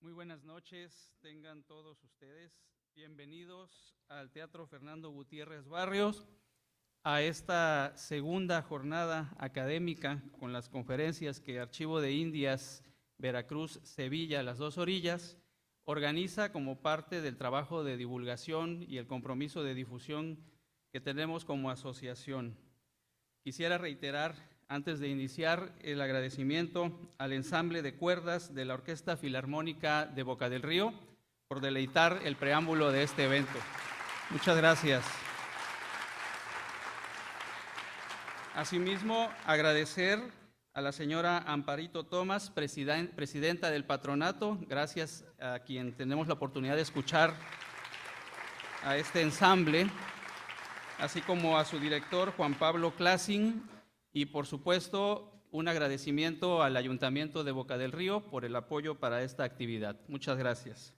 Muy buenas noches, tengan todos ustedes bienvenidos al Teatro Fernando Gutiérrez Barrios, a esta segunda jornada académica con las conferencias que Archivo de Indias, Veracruz, Sevilla, Las Dos Orillas, organiza como parte del trabajo de divulgación y el compromiso de difusión que tenemos como asociación. Quisiera reiterar, antes de iniciar, el agradecimiento al ensamble de cuerdas de la Orquesta Filarmónica de Boca del Río por deleitar el preámbulo de este evento. Muchas gracias. Asimismo, agradecer a la señora Amparito Tomás, presidenta del patronato, gracias a quien tenemos la oportunidad de escuchar a este ensamble, así como a su director Juan Pablo Clasin, y por supuesto un agradecimiento al Ayuntamiento de Boca del Río por el apoyo para esta actividad. Muchas gracias.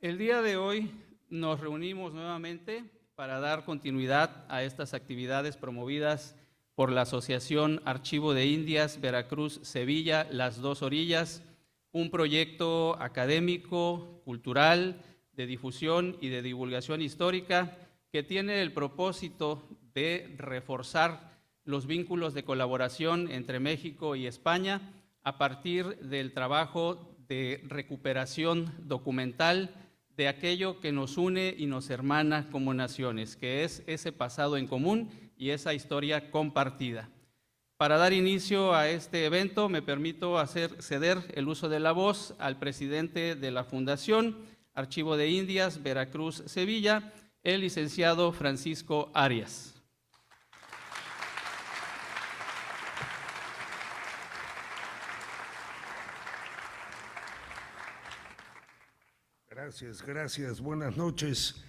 El día de hoy nos reunimos nuevamente para dar continuidad a estas actividades promovidas por la Asociación Archivo de Indias, Veracruz, Sevilla, Las Dos Orillas, un proyecto académico, cultural, de difusión y de divulgación histórica que tiene el propósito de reforzar los vínculos de colaboración entre México y España a partir del trabajo de recuperación documental de aquello que nos une y nos hermana como naciones, que es ese pasado en común y esa historia compartida. Para dar inicio a este evento, me permito ceder el uso de la voz al presidente de la Fundación Archivo de Indias, Veracruz, Sevilla, el licenciado Francisco Arias. Gracias. Buenas noches.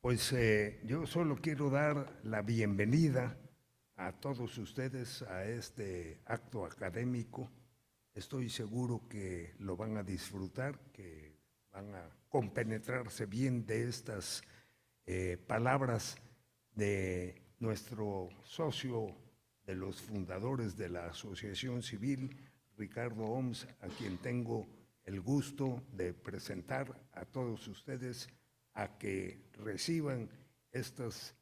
Pues yo solo quiero dar la bienvenida a todos ustedes a este acto académico. Estoy seguro que lo van a disfrutar, que van a compenetrarse bien de estas palabras de nuestro socio de los fundadores de la Asociación Civil, Ricardo Oms, a quien tengo el gusto de presentar a todos ustedes a que reciban estas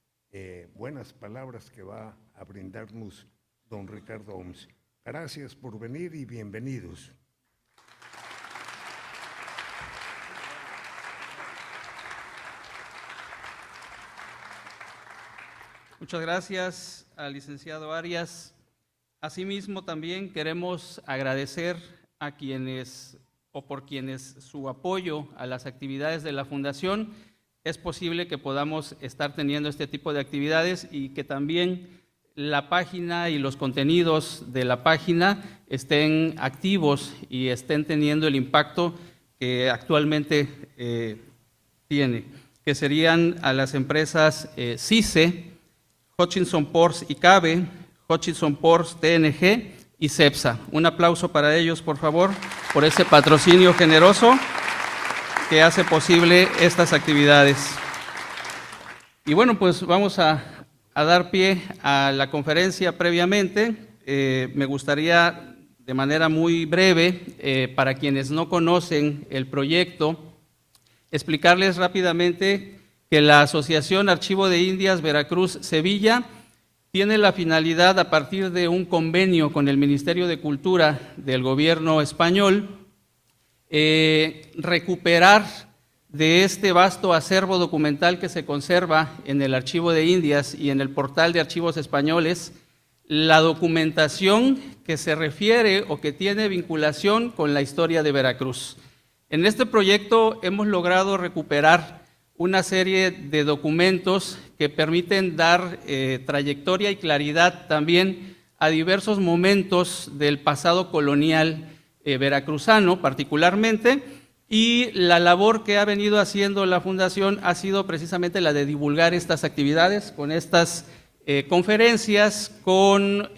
buenas palabras que va a brindarnos don Ricardo Oms. Gracias por venir y bienvenidos. Muchas gracias al licenciado Arias. Asimismo, también queremos agradecer a quienes por quienes su apoyo a las actividades de la Fundación es posible que podamos estar teniendo este tipo de actividades y que también la página y los contenidos de la página estén activos y estén teniendo el impacto que actualmente tiene, que serían a las empresas CICE, Hutchinson Ports y CABE, Hutchinson Ports TNG y CEPSA. Un aplauso para ellos, por favor, por ese patrocinio generoso que hace posible estas actividades. Y bueno, pues vamos a dar pie a la conferencia previamente. Me gustaría, de manera muy breve, para quienes no conocen el proyecto, explicarles rápidamente que la Asociación Archivo de Indias Veracruz Sevilla tiene la finalidad, a partir de un convenio con el Ministerio de Cultura del gobierno español, recuperar de este vasto acervo documental que se conserva en el Archivo de Indias y en el portal de archivos españoles, la documentación que se refiere o que tiene vinculación con la historia de Veracruz. En este proyecto hemos logrado recuperar una serie de documentos que permiten dar trayectoria y claridad también a diversos momentos del pasado colonial veracruzano particularmente, y la labor que ha venido haciendo la Fundación ha sido precisamente la de divulgar estas actividades con estas conferencias, con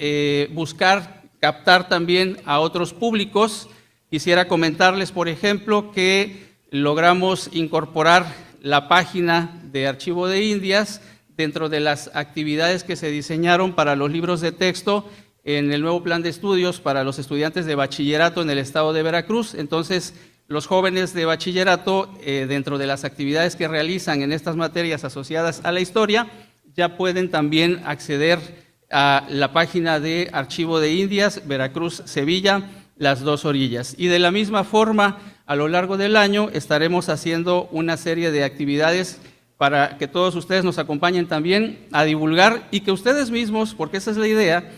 buscar captar también a otros públicos. Quisiera comentarles, por ejemplo, que logramos incorporar la página de Archivo de Indias dentro de las actividades que se diseñaron para los libros de texto en el nuevo plan de estudios para los estudiantes de bachillerato en el estado de Veracruz. Entonces, los jóvenes de bachillerato, dentro de las actividades que realizan en estas materias asociadas a la historia, ya pueden también acceder a la página de Archivo de Indias, Veracruz-Sevilla, las dos orillas. Y de la misma forma, a lo largo del año estaremos haciendo una serie de actividades para que todos ustedes nos acompañen también a divulgar y que ustedes mismos, porque esa es la idea,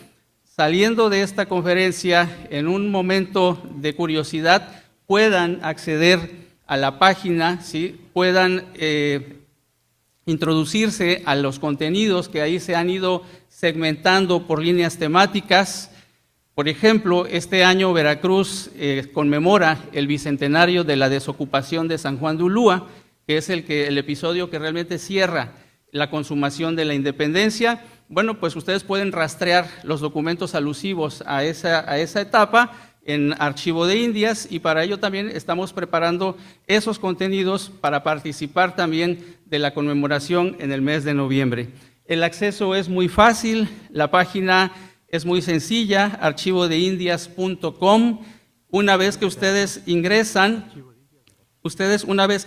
saliendo de esta conferencia en un momento de curiosidad, puedan acceder a la página, ¿sí? Puedan introducirse a los contenidos que ahí se han ido segmentando por líneas temáticas. Por ejemplo, este año Veracruz conmemora el bicentenario de la desocupación de San Juan de Ulúa, que es el episodio que realmente cierra la consumación de la independencia. Bueno, pues ustedes pueden rastrear los documentos alusivos a esa etapa en Archivo de Indias, y para ello también estamos preparando esos contenidos para participar también de la conmemoración en el mes de noviembre. El acceso es muy fácil, la página es muy sencilla, archivodeindias.com. Una vez que ustedes ingresan,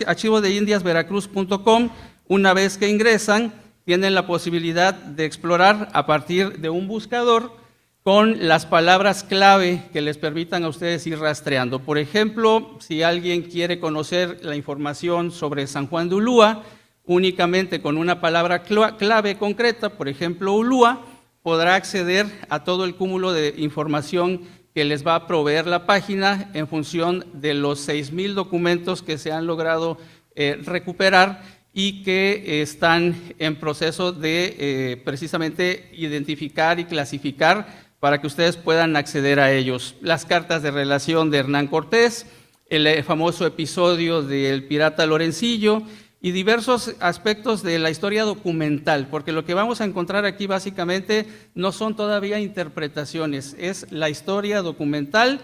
archivodeindiasveracruz.com, una vez que ingresan, tienen la posibilidad de explorar a partir de un buscador con las palabras clave que les permitan a ustedes ir rastreando. Por ejemplo, si alguien quiere conocer la información sobre San Juan de Ulúa, únicamente con una palabra clave concreta, por ejemplo, Ulúa, podrá acceder a todo el cúmulo de información que les va a proveer la página en función de los 6,000 documentos que se han logrado recuperar y que están en proceso de precisamente identificar y clasificar para que ustedes puedan acceder a ellos. Las cartas de relación de Hernán Cortés, el famoso episodio del pirata Lorencillo y diversos aspectos de la historia documental, porque lo que vamos a encontrar aquí básicamente no son todavía interpretaciones, es la historia documental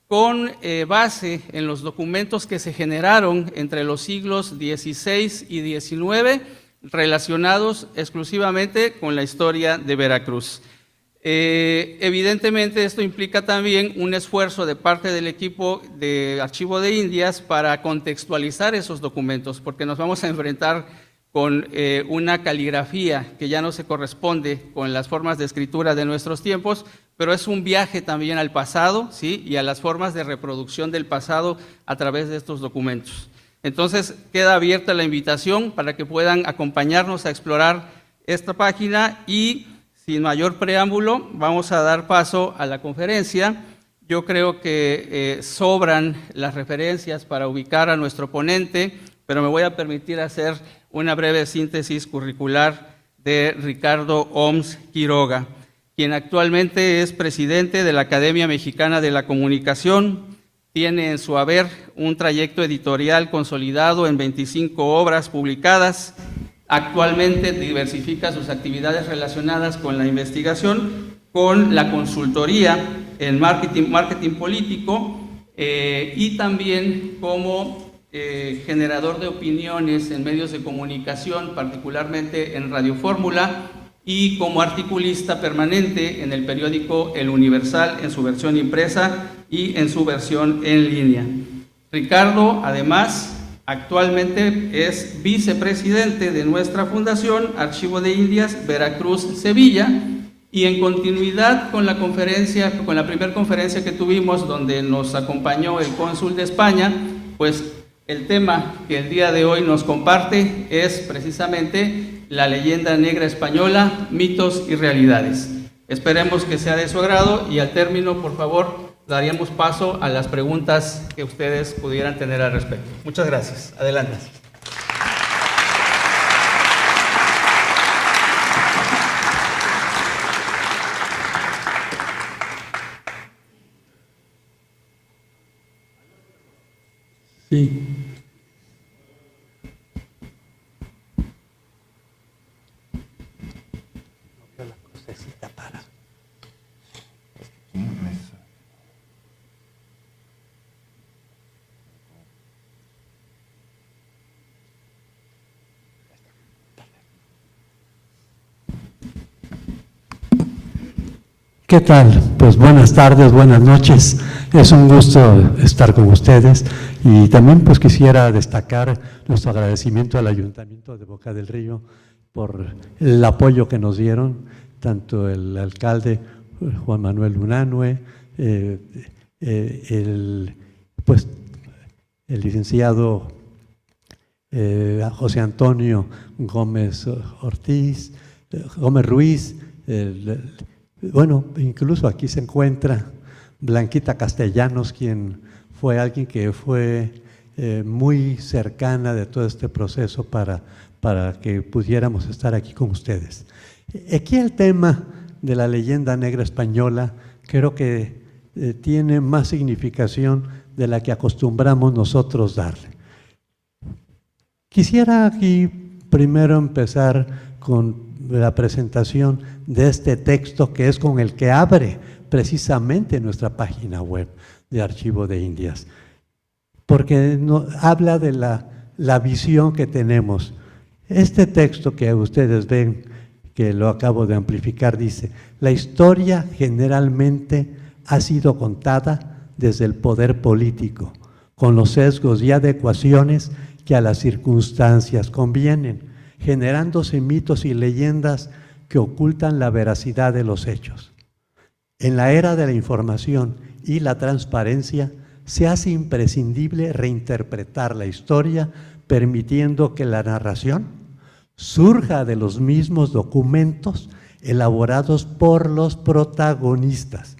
con base en los documentos que se generaron entre los siglos XVI y XIX relacionados exclusivamente con la historia de Veracruz. Evidentemente esto implica también un esfuerzo de parte del equipo de Archivo de Indias para contextualizar esos documentos, porque nos vamos a enfrentar con una caligrafía que ya no se corresponde con las formas de escritura de nuestros tiempos, pero es un viaje también al pasado, ¿sí? Y a las formas de reproducción del pasado a través de estos documentos. Entonces queda abierta la invitación para que puedan acompañarnos a explorar esta página y sin mayor preámbulo, vamos a dar paso a la conferencia. Yo creo que sobran las referencias para ubicar a nuestro ponente, pero me voy a permitir hacer una breve síntesis curricular de Ricardo Oms Quiroga, quien actualmente es presidente de la Academia Mexicana de la Comunicación. Tiene en su haber un trayecto editorial consolidado en 25 obras publicadas. Actualmente diversifica sus actividades relacionadas con la investigación, con la consultoría en marketing político y también como generador de opiniones en medios de comunicación, particularmente en Radio Fórmula, y como articulista permanente en el periódico El Universal en su versión impresa y en su versión en línea. Ricardo, además, actualmente es vicepresidente de nuestra fundación, Archivo de Indias, Veracruz-Sevilla, y en continuidad con la primera conferencia que tuvimos, donde nos acompañó el cónsul de España, pues el tema que el día de hoy nos comparte es precisamente la leyenda negra española, mitos y realidades. Esperemos que sea de su agrado y al término, por favor, daríamos paso a las preguntas que ustedes pudieran tener al respecto. Muchas gracias. Adelante. Sí. ¿Qué tal? Pues buenas tardes, buenas noches. Es un gusto estar con ustedes y también pues quisiera destacar nuestro agradecimiento al Ayuntamiento de Boca del Río por el apoyo que nos dieron, tanto el alcalde Juan Manuel Unanue, el licenciado José Antonio Gómez Ruiz, bueno, incluso aquí se encuentra Blanquita Castellanos, quien fue alguien que fue muy cercana de todo este proceso para que pudiéramos estar aquí con ustedes. Aquí el tema de la leyenda negra española creo que tiene más significación de la que acostumbramos nosotros darle. Quisiera aquí primero empezar con la presentación de este texto que es con el que abre precisamente nuestra página web de Archivo de Indias, porque habla de la visión que tenemos. Este texto que ustedes ven, que lo acabo de amplificar, dice: la historia generalmente ha sido contada desde el poder político, con los sesgos y adecuaciones que a las circunstancias convienen, generándose mitos y leyendas que ocultan la veracidad de los hechos. En la era de la información y la transparencia, se hace imprescindible reinterpretar la historia, permitiendo que la narración surja de los mismos documentos elaborados por los protagonistas,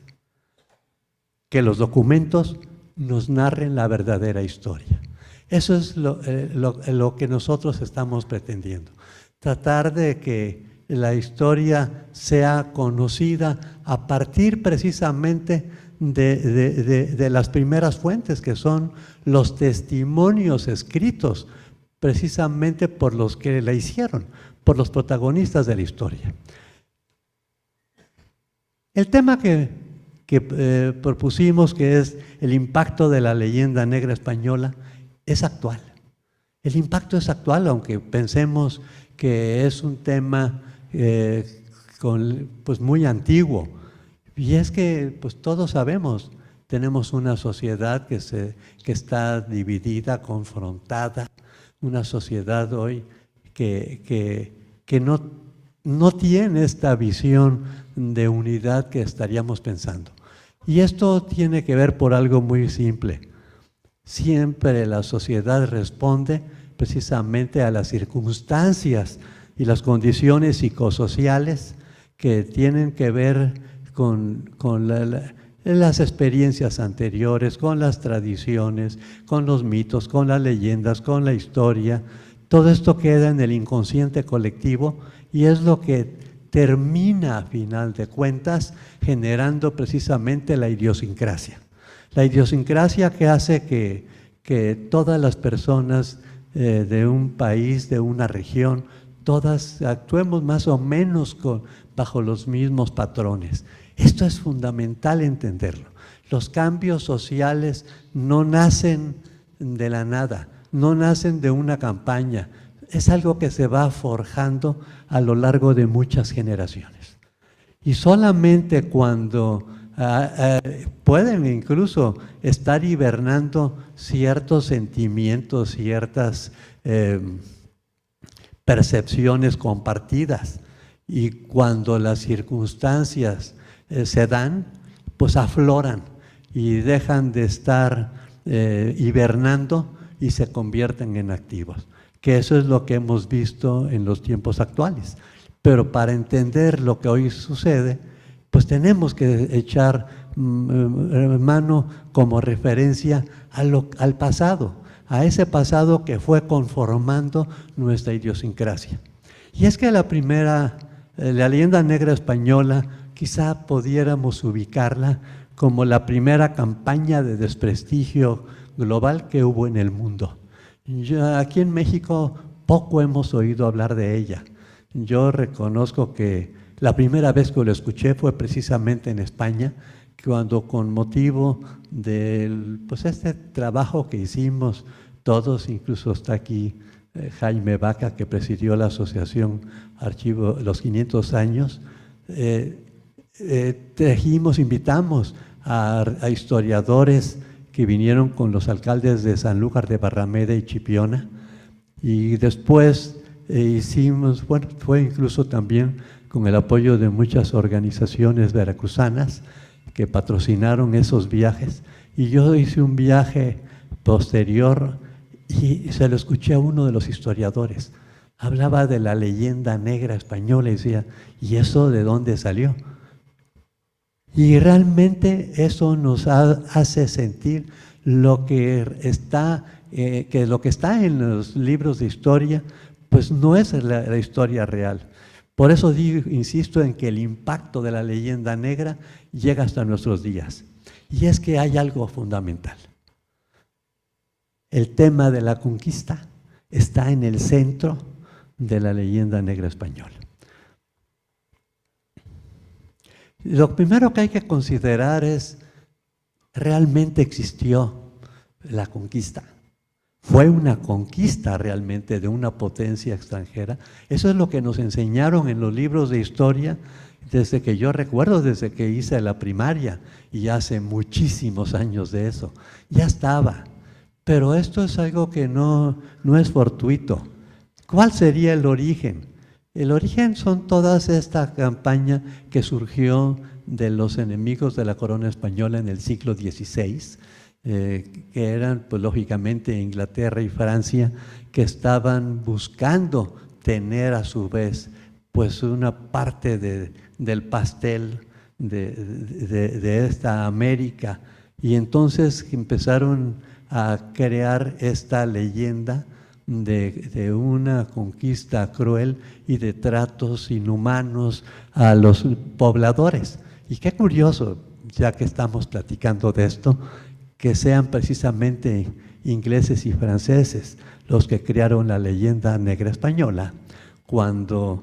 que los documentos nos narren la verdadera historia. Eso es lo que nosotros estamos pretendiendo, tratar de que la historia sea conocida a partir precisamente de las primeras fuentes, que son los testimonios escritos precisamente por los que la hicieron, por los protagonistas de la historia. El tema que propusimos, que es el impacto de la leyenda negra española, es actual. El impacto es actual, aunque pensemos que es un tema pues muy antiguo. Y es que pues todos sabemos, tenemos una sociedad que está dividida, confrontada, una sociedad hoy que no tiene esta visión de unidad que estaríamos pensando. Y esto tiene que ver por algo muy simple. Siempre la sociedad responde precisamente a las circunstancias y las condiciones psicosociales que tienen que ver con las experiencias anteriores, con las tradiciones, con los mitos, con las leyendas, con la historia. Todo esto queda en el inconsciente colectivo y es lo que termina, a final de cuentas, generando precisamente la idiosincrasia. La idiosincrasia que hace que todas las personas de un país, de una región, todas actuemos más o menos bajo los mismos patrones. Esto es fundamental entenderlo. Los cambios sociales no nacen de la nada, no nacen de una campaña. Es algo que se va forjando a lo largo de muchas generaciones. Y solamente cuando pueden incluso estar hibernando ciertos sentimientos, ciertas percepciones compartidas, y cuando las circunstancias se dan, pues afloran y dejan de estar hibernando y se convierten en activos, que eso es lo que hemos visto en los tiempos actuales. Pero para entender lo que hoy sucede, pues tenemos que echar mano como referencia al pasado, a ese pasado que fue conformando nuestra idiosincrasia. Y es que la leyenda negra española, quizá pudiéramos ubicarla como la primera campaña de desprestigio global que hubo en el mundo. Aquí en México poco hemos oído hablar de ella. Yo reconozco que la primera vez que lo escuché fue precisamente en España, cuando con motivo de este trabajo que hicimos todos, incluso está aquí Jaime Vaca, que presidió la asociación Archivo los 500 años, invitamos a historiadores que vinieron con los alcaldes de Sanlúcar de Barrameda y Chipiona, y después hicimos, bueno, fue incluso también con el apoyo de muchas organizaciones veracruzanas que patrocinaron esos viajes, y yo hice un viaje posterior y se lo escuché a uno de los historiadores. Hablaba de la leyenda negra española y decía, ¿y eso de dónde salió? Y realmente eso nos hace sentir lo que está en los libros de historia, pues no es la historia real. Por eso insisto en que el impacto de la leyenda negra llega hasta nuestros días. Y es que hay algo fundamental. El tema de la conquista está en el centro de la leyenda negra española. Lo primero que hay que considerar es, ¿realmente existió la conquista? ¿Fue una conquista realmente de una potencia extranjera? Eso es lo que nos enseñaron en los libros de historia desde que yo recuerdo, desde que hice la primaria, y hace muchísimos años de eso. Ya estaba, pero esto es algo que no es fortuito. ¿Cuál sería el origen? El origen son todas esta campaña que surgió de los enemigos de la corona española en el siglo XVI, que eran pues lógicamente Inglaterra y Francia, que estaban buscando tener a su vez pues una parte del pastel de esta América, y entonces empezaron a crear esta leyenda de una conquista cruel y de tratos inhumanos a los pobladores. Y qué curioso, ya que estamos platicando de esto, que sean precisamente ingleses y franceses los que crearon la leyenda negra española. Cuando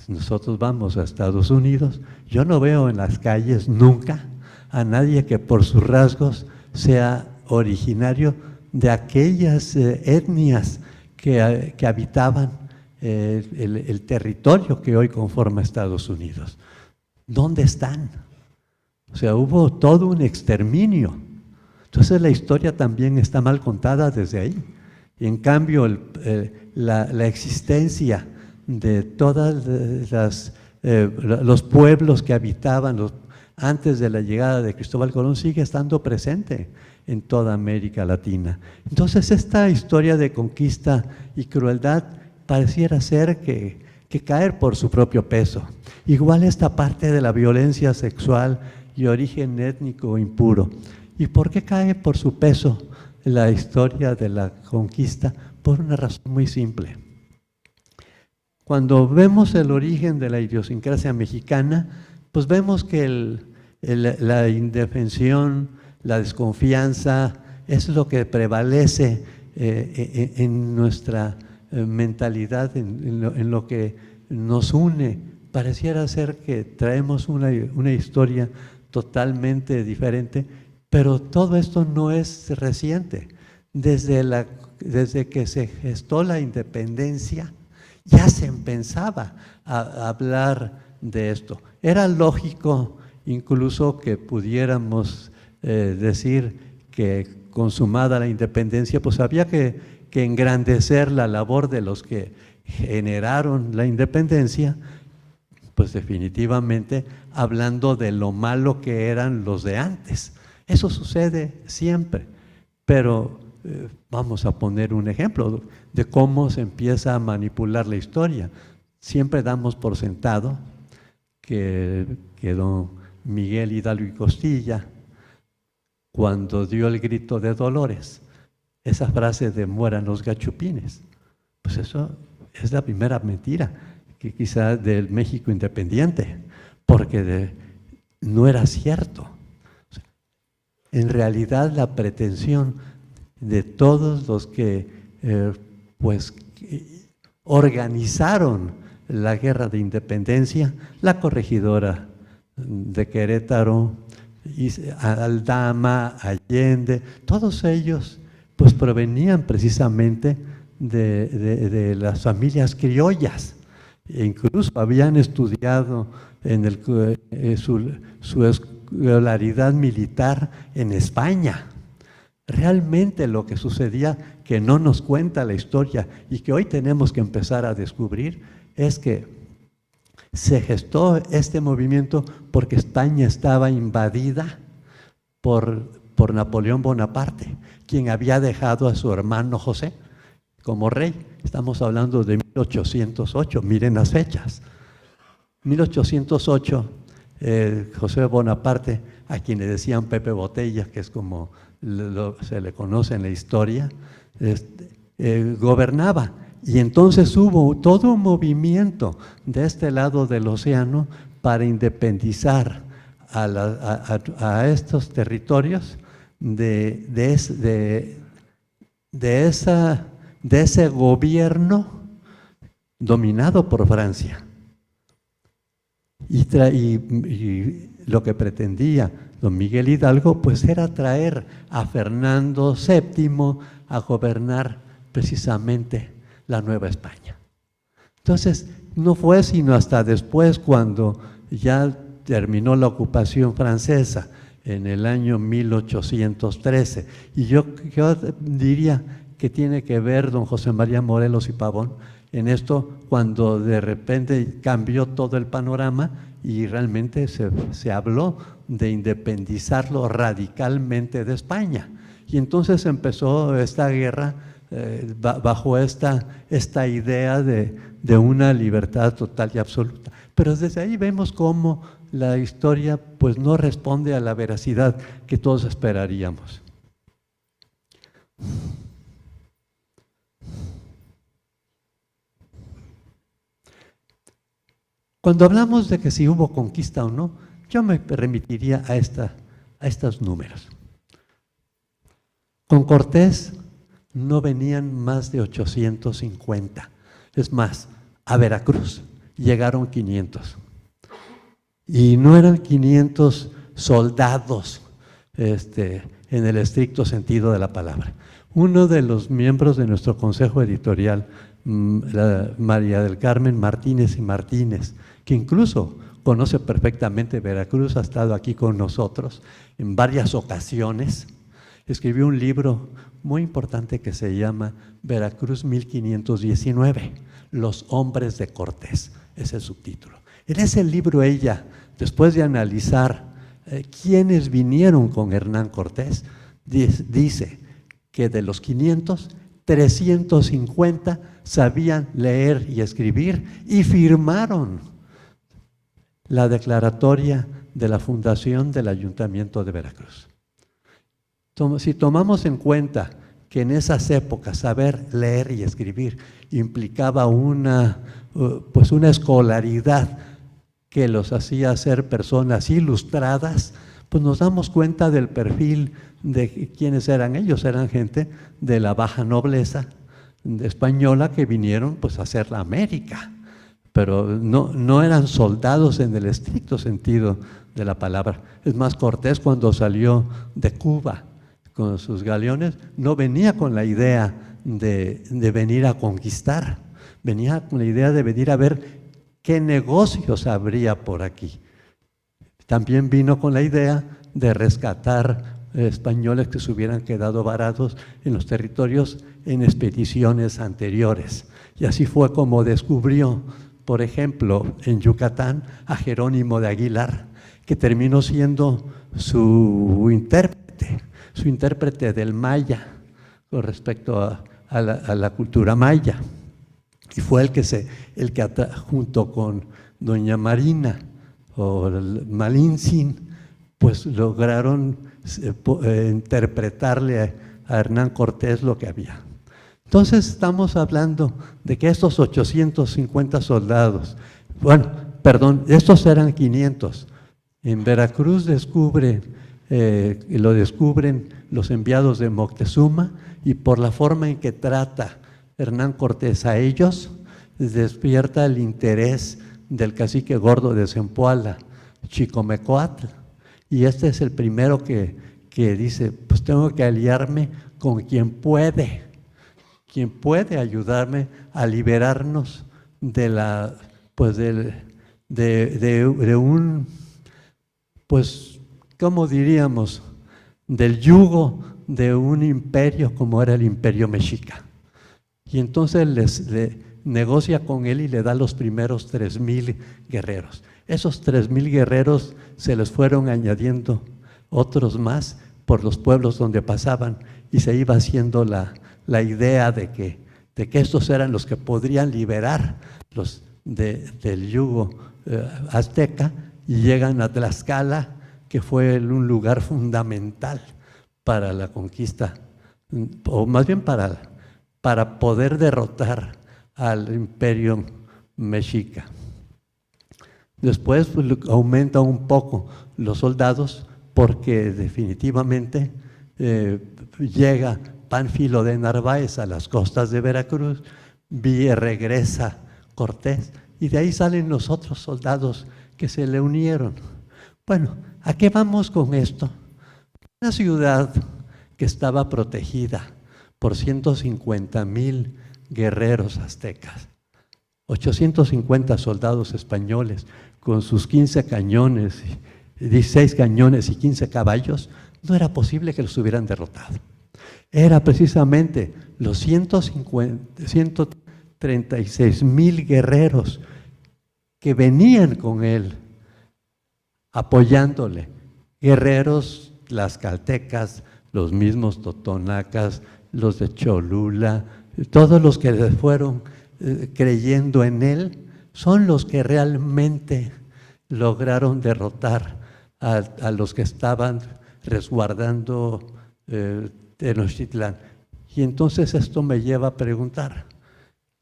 nosotros vamos a Estados Unidos, yo no veo en las calles nunca a nadie que por sus rasgos sea originario de aquellas etnias que habitaban el territorio que hoy conforma Estados Unidos. ¿Dónde están? O sea, hubo todo un exterminio. Entonces la historia también está mal contada desde ahí. Y en cambio la existencia de todas los pueblos que habitaban antes de la llegada de Cristóbal Colón sigue estando presente en toda América Latina. Entonces esta historia de conquista y crueldad pareciera ser que caer por su propio peso. Igual esta parte de la violencia sexual y origen étnico impuro. ¿Y por qué cae por su peso la historia de la conquista? Por una razón muy simple. Cuando vemos el origen de la idiosincrasia mexicana, pues vemos que la indefensión, la desconfianza, es lo que prevalece en nuestra mentalidad, en lo que nos une. Pareciera ser que traemos una historia totalmente diferente, pero todo esto no es reciente. Desde que se gestó la independencia, ya se empezaba a hablar de esto. Era lógico incluso que pudiéramos decir que consumada la independencia, pues había que engrandecer la labor de los que generaron la independencia, pues definitivamente hablando de lo malo que eran los de antes. Eso sucede siempre, pero vamos a poner un ejemplo de cómo se empieza a manipular la historia. Siempre damos por sentado que don Miguel Hidalgo y Costilla, cuando dio el grito de Dolores, esa frase de mueran los gachupines, pues eso es la primera mentira que quizá del México independiente, porque no era cierto. En realidad la pretensión de todos los que organizaron la guerra de independencia, la corregidora de Querétaro, Aldama, Allende, todos ellos pues provenían precisamente de las familias criollas. e incluso habían estudiado en su escolaridad militar en España. Realmente lo que sucedía, que no nos cuenta la historia y que hoy tenemos que empezar a descubrir, es que se gestó este movimiento porque España estaba invadida por Napoleón Bonaparte, quien había dejado a su hermano José como rey. Estamos hablando de 1808, miren las fechas. 1808, José Bonaparte, a quien le decían Pepe Botella, que es como se le conoce en la historia, gobernaba. Y entonces hubo todo un movimiento de este lado del océano para independizar a estos territorios de ese gobierno dominado por Francia. Y lo que pretendía don Miguel Hidalgo pues era traer a Fernando VII a gobernar precisamente la Nueva España. Entonces no fue sino hasta después, cuando ya terminó la ocupación francesa en el año 1813, y yo diría que tiene que ver don José María Morelos y Pavón en esto, cuando de repente cambió todo el panorama y realmente se habló de independizarlo radicalmente de España. Y entonces empezó esta guerra bajo esta idea de una libertad total y absoluta. Pero desde ahí vemos cómo la historia pues no responde a la veracidad que todos esperaríamos. Cuando hablamos de que si hubo conquista o no, yo me remitiría a estos números. Con Cortés no venían más de 850. Es más, a Veracruz llegaron 500. Y no eran 500 soldados en el estricto sentido de la palabra. Uno de los miembros de nuestro consejo editorial, María del Carmen Martínez y Martínez, que incluso conoce perfectamente Veracruz, ha estado aquí con nosotros en varias ocasiones, escribió un libro muy importante que se llama Veracruz 1519, Los hombres de Cortés, es el subtítulo. En ese libro ella, después de analizar quiénes vinieron con Hernán Cortés, dice que de los 500, 350 sabían leer y escribir y firmaron la declaratoria de la fundación del Ayuntamiento de Veracruz. Si tomamos en cuenta que en esas épocas saber leer y escribir implicaba una escolaridad que los hacía ser personas ilustradas, pues nos damos cuenta del perfil de quiénes eran ellos. Eran gente de la baja nobleza española que vinieron pues a hacer la América, pero no eran soldados en el estricto sentido de la palabra. Es más, Cortés, cuando salió de Cuba con sus galeones, no venía con la idea de venir a conquistar, venía con la idea de venir a ver qué negocios habría por aquí. También vino con la idea de rescatar españoles que se hubieran quedado varados en los territorios en expediciones anteriores. Y así fue como descubrió, por ejemplo, en Yucatán, a Jerónimo de Aguilar, que terminó siendo su intérprete del maya con respecto a la cultura maya. Y fue el que junto con doña Marina o Malintzin, pues lograron interpretarle a Hernán Cortés lo que había. Entonces estamos hablando de que estos 850 soldados, estos eran 500. En Veracruz lo descubren los enviados de Moctezuma, y por la forma en que trata Hernán Cortés a ellos, despierta el interés del cacique gordo de Zempoala, Chicomecoatl, y este es el primero que dice, pues tengo que aliarme con quien puede ayudarme a liberarnos de pues de un, pues, ¿cómo diríamos? Del yugo de un imperio como era el Imperio Mexica. Y entonces le negocia con él y le da los primeros 3,000 guerreros. Esos 3,000 guerreros se les fueron añadiendo otros más por los pueblos donde pasaban, y se iba haciendo la idea de que estos eran los que podrían liberar del yugo azteca, y llegan a Tlaxcala, que fue un lugar fundamental para la conquista, o más bien para poder derrotar al Imperio Mexica. Después pues, aumenta un poco los soldados, porque definitivamente llega Pánfilo de Narváez a las costas de Veracruz, regresa Cortés, y de ahí salen los otros soldados que se le unieron. Bueno, ¿a qué vamos con esto? Una ciudad que estaba protegida por 150,000 guerreros aztecas, 850 soldados españoles con sus 15 cañones, 16 cañones y 15 caballos, no era posible que los hubieran derrotado. Era precisamente los 136,000 guerreros que venían con él, apoyándole, guerreros tlaxcaltecas, los mismos totonacas, los de Cholula, todos los que fueron creyendo en él, son los que realmente lograron derrotar a los que estaban resguardando Tenochtitlán. Y entonces esto me lleva a preguntar,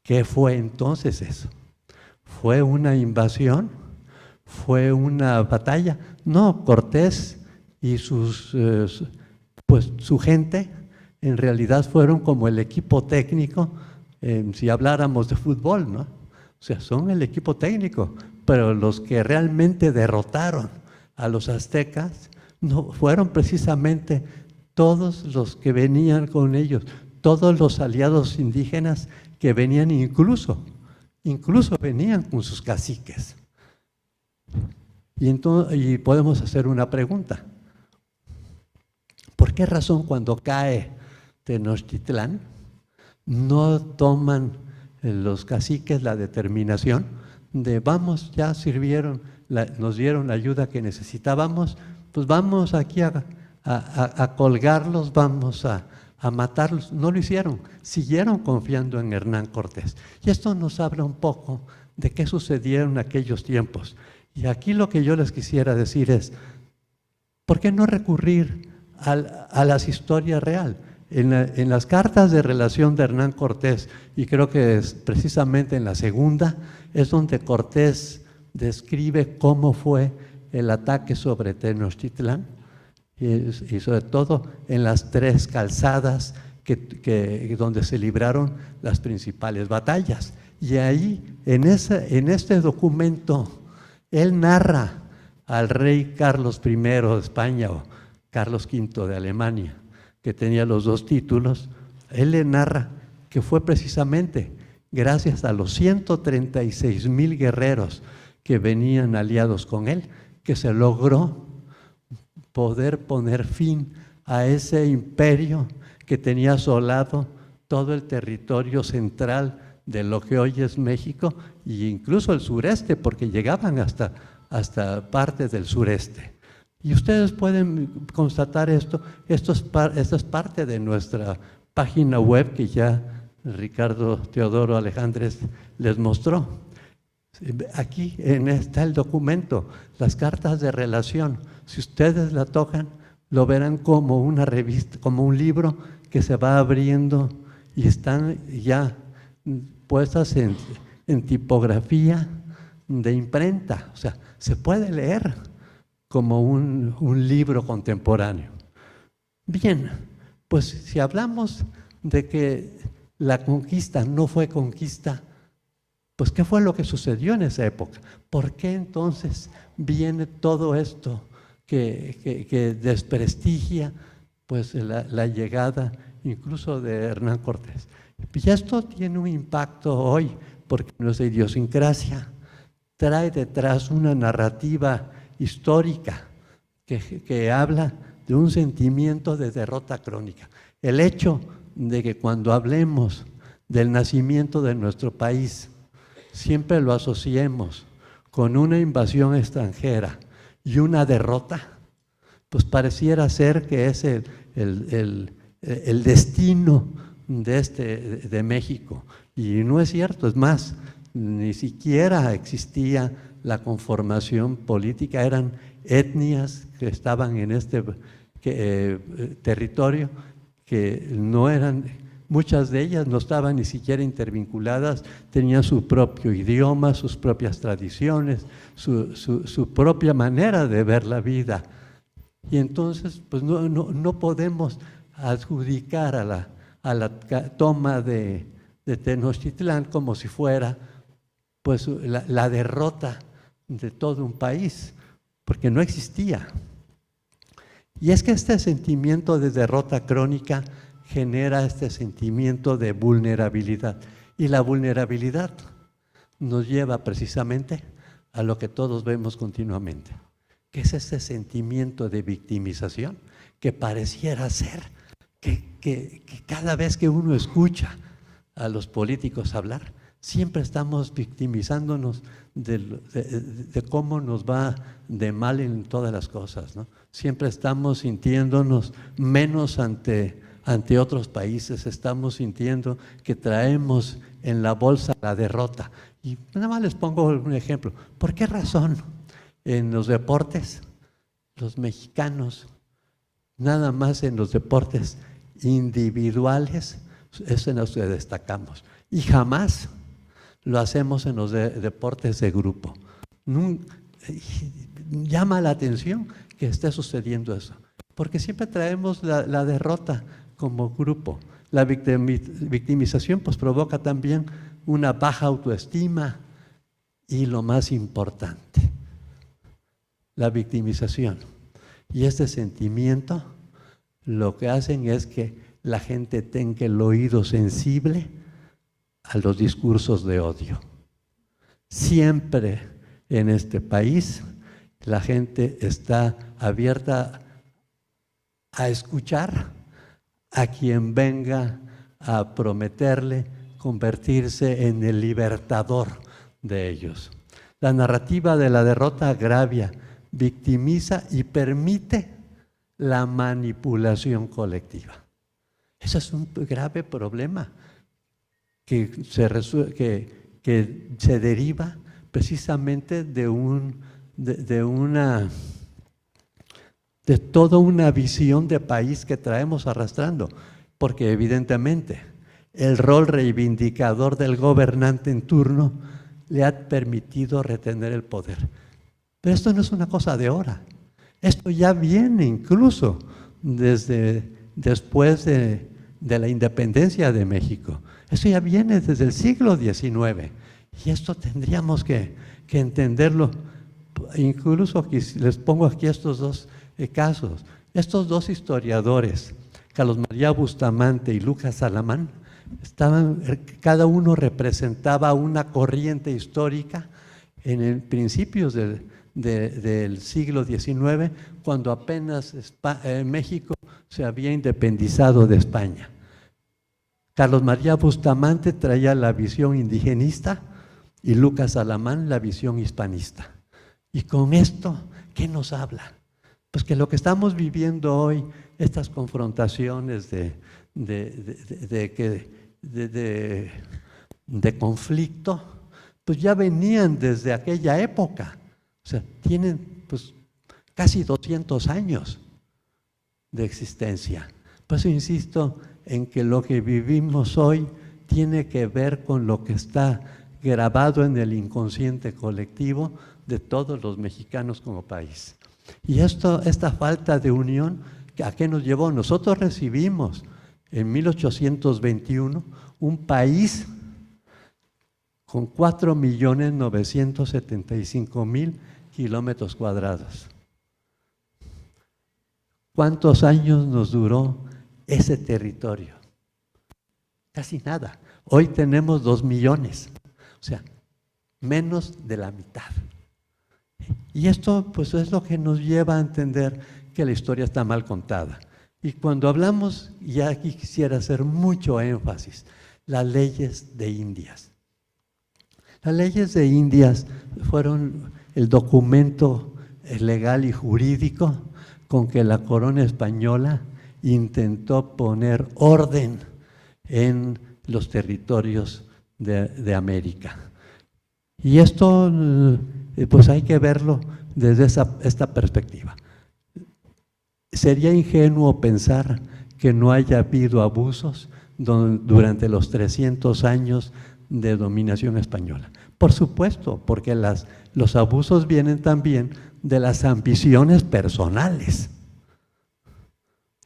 ¿qué fue entonces eso? ¿Fue una invasión? ¿Fue una batalla? No, Cortés y su gente en realidad fueron como el equipo técnico, si habláramos de fútbol, ¿no? O sea, son el equipo técnico, pero los que realmente derrotaron a los aztecas no fueron precisamente todos los que venían con ellos, todos los aliados indígenas que venían, incluso venían con sus caciques. Y podemos hacer una pregunta. ¿Por qué razón cuando cae Tenochtitlán no toman los caciques la determinación de vamos, ya sirvieron, nos dieron la ayuda que necesitábamos, pues vamos aquí a colgarlos, vamos a matarlos? No lo hicieron, siguieron confiando en Hernán Cortés. Y esto nos habla un poco de qué sucedieron en aquellos tiempos. Y aquí lo que yo les quisiera decir es, ¿por qué no recurrir a las historias reales? En las cartas de relación de Hernán Cortés, y creo que es precisamente en la segunda, es donde Cortés describe cómo fue el ataque sobre Tenochtitlán, y sobre todo en las 3 calzadas donde se libraron las principales batallas. Y ahí, en este documento, él narra al rey Carlos I de España o Carlos V de Alemania, que tenía los 2 títulos, él le narra que fue precisamente gracias a los 136,000 guerreros que venían aliados con él, que se logró poder poner fin a ese imperio que tenía asolado todo el territorio central de lo que hoy es México, e incluso el sureste, porque llegaban hasta parte del sureste. Y ustedes pueden constatar esto es parte de nuestra página web que ya Ricardo Teodoro Alejandres les mostró. Aquí está el documento, las cartas de relación. Si ustedes la tocan, lo verán como una revista, como un libro que se va abriendo y están ya puestas en tipografía de imprenta. O sea, se puede leer como un libro contemporáneo. Bien, pues si hablamos de que la conquista no fue conquista, pues ¿qué fue lo que sucedió en esa época? ¿Por qué entonces viene todo esto que desprestigia pues la llegada incluso de Hernán Cortés? Y esto tiene un impacto hoy, porque nuestra idiosincrasia trae detrás una narrativa histórica que habla de un sentimiento de derrota crónica. El hecho de que cuando hablemos del nacimiento de nuestro país, siempre lo asociemos con una invasión extranjera y una derrota, pues pareciera ser que es el destino de México. Y no es cierto, es más, ni siquiera existía la conformación política, eran etnias que estaban en este territorio, que no eran, muchas de ellas no estaban ni siquiera intervinculadas, tenían su propio idioma, sus propias tradiciones, su propia manera de ver la vida. Y entonces, pues no podemos adjudicar a la toma de Tenochtitlán como si fuera pues la derrota de todo un país, porque no existía. Y es que este sentimiento de derrota crónica genera este sentimiento de vulnerabilidad. Y la vulnerabilidad nos lleva precisamente a lo que todos vemos continuamente, que es ese sentimiento de victimización que pareciera ser que cada vez que uno escucha a los políticos hablar, siempre estamos victimizándonos de cómo nos va de mal en todas las cosas, ¿no? Siempre estamos sintiéndonos menos ante otros países, estamos sintiendo que traemos en la bolsa la derrota. Y nada más les pongo un ejemplo. ¿Por qué razón en los deportes, los mexicanos, nada más en los deportes individuales, es en los que destacamos, y jamás lo hacemos en los deportes de grupo? Llama la atención que esté sucediendo eso, porque siempre traemos la derrota como grupo. La victimización pues provoca también una baja autoestima y lo más importante, la victimización y este sentimiento lo que hacen es que la gente tenga el oído sensible a los discursos de odio. Siempre en este país la gente está abierta a escuchar a quien venga a prometerle convertirse en el libertador de ellos. La narrativa de la derrota agravia, victimiza y permite la manipulación colectiva. Ese es un grave problema que se deriva precisamente de toda una visión de país que traemos arrastrando, porque evidentemente el rol reivindicador del gobernante en turno le ha permitido retener el poder. Pero esto no es una cosa de ahora, esto ya viene incluso después de la independencia de México. Eso ya viene desde el siglo XIX y esto tendríamos que entenderlo. Incluso aquí, les pongo aquí estos dos casos. Estos dos historiadores, Carlos María Bustamante y Lucas Alamán, cada uno representaba una corriente histórica en principios del siglo XIX, cuando apenas México se había independizado de España. Carlos María Bustamante traía la visión indigenista y Lucas Alamán la visión hispanista. Y con esto, ¿qué nos habla? Pues que lo que estamos viviendo hoy, estas confrontaciones de conflicto, pues ya venían desde aquella época. O sea, tienen pues casi 200 años de existencia. Por eso insisto en que lo que vivimos hoy tiene que ver con lo que está grabado en el inconsciente colectivo de todos los mexicanos como país. Y esta falta de unión, ¿a qué nos llevó? Nosotros recibimos en 1821 un país con 4.975.000 kilómetros cuadrados. ¿Cuántos años nos duró ese territorio? Casi nada. Hoy tenemos 2 millones. O sea, menos de la mitad. Y esto pues es lo que nos lleva a entender que la historia está mal contada. Y cuando hablamos, y aquí quisiera hacer mucho énfasis, las leyes de Indias. Las leyes de Indias fueron el documento legal y jurídico con que la corona española intentó poner orden en los territorios de América. Y esto pues hay que verlo desde esta perspectiva. Sería ingenuo pensar que no haya habido abusos durante los 300 años de dominación española. Por supuesto, porque los abusos vienen también de las ambiciones personales.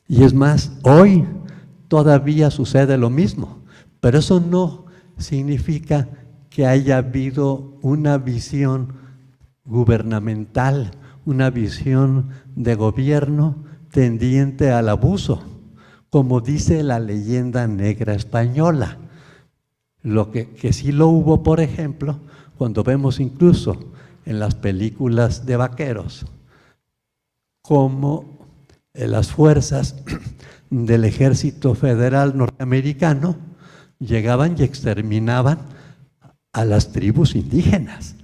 Y es más, hoy todavía sucede lo mismo, pero eso no significa que haya habido una visión gubernamental, una visión de gobierno tendiente al abuso, como dice la leyenda negra española. Lo que sí lo hubo, por ejemplo, cuando vemos incluso en las películas de vaqueros, como las fuerzas del ejército federal norteamericano llegaban y exterminaban a las tribus indígenas.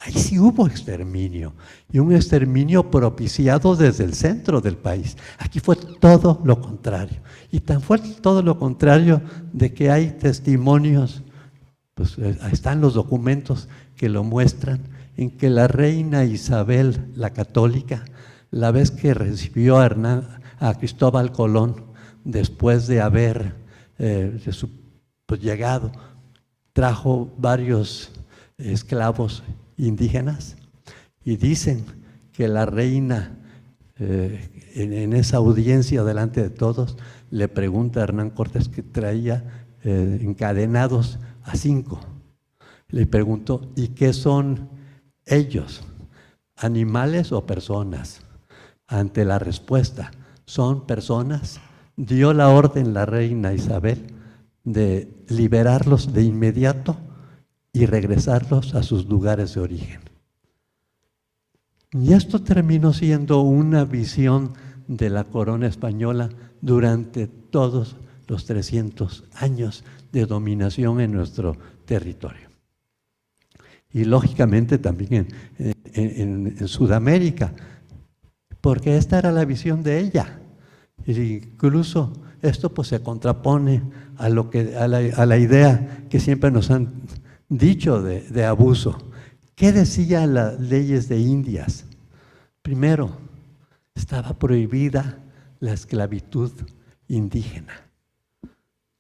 Ahí sí hubo exterminio, y un exterminio propiciado desde el centro del país. Aquí fue todo lo contrario, y tan fue todo lo contrario de que hay testimonios, pues están los documentos que lo muestran, en que la reina Isabel la Católica, la vez que recibió a Cristóbal Colón, después de haber llegado, trajo varios esclavos indígenas, y dicen que la reina en esa audiencia delante de todos le pregunta a Hernán Cortés, que traía encadenados a 5, le preguntó: ¿y qué son ellos? ¿Animales o personas? Ante la respuesta: son personas, dio la orden la reina Isabel de liberarlos de inmediato y regresarlos a sus lugares de origen. Y esto terminó siendo una visión de la corona española durante todos los 300 años de dominación en nuestro territorio. Y lógicamente también en Sudamérica, porque esta era la visión de ella. E incluso esto pues se contrapone a la idea que siempre nos han dicho de abuso. ¿Qué decían las leyes de Indias? Primero, estaba prohibida la esclavitud indígena.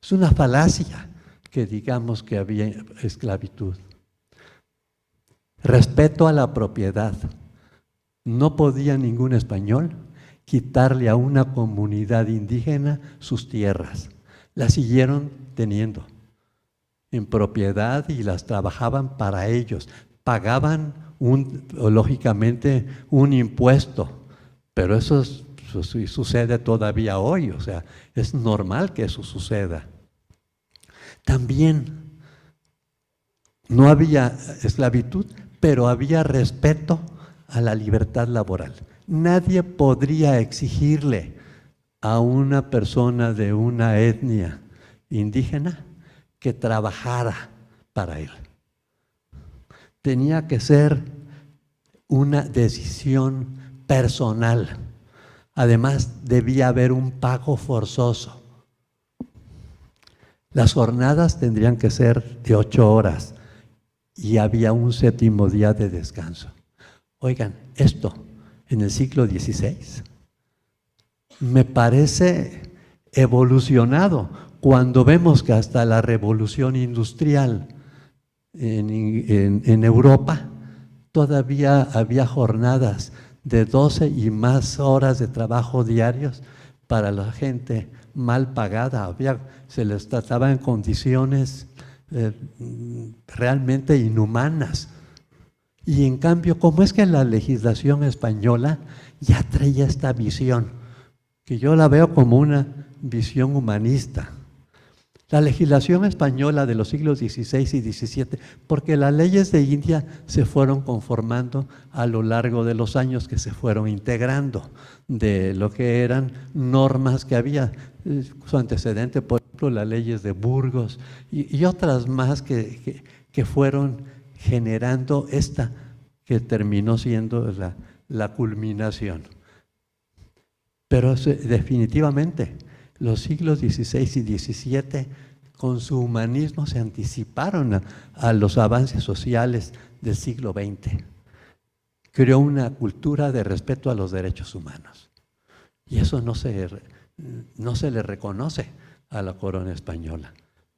Es una falacia que digamos que había esclavitud. Respeto a la propiedad. No podía ningún español quitarle a una comunidad indígena sus tierras. Las siguieron teniendo en propiedad y las trabajaban para ellos. Pagaban lógicamente un impuesto, pero eso sucede todavía hoy, o sea, es normal que eso suceda. También no había esclavitud, pero había respeto a la libertad laboral. Nadie podría exigirle a una persona de una etnia indígena que trabajara para él. Tenía que ser una decisión personal. Además, debía haber un pago forzoso. Las jornadas tendrían que ser de 8 horas y había un 7º día de descanso. Oigan, esto en el siglo XVI me parece evolucionado cuando vemos que hasta la revolución industrial en Europa todavía había jornadas de 12 y más horas de trabajo diarios para la gente mal pagada. Se les trataba en condiciones realmente inhumanas. Y en cambio, ¿cómo es que la legislación española ya traía esta visión? Que yo la veo como una visión humanista. La legislación española de los siglos XVI y XVII, porque las leyes de India se fueron conformando a lo largo de los años, que se fueron integrando de lo que eran normas que había. Su antecedente, por ejemplo, las leyes de Burgos y otras más que fueron generando esta que terminó siendo la culminación. Pero definitivamente los siglos XVI y XVII, con su humanismo, se anticiparon a los avances sociales del siglo XX. Creó una cultura de respeto a los derechos humanos. Y eso no se le reconoce a la corona española.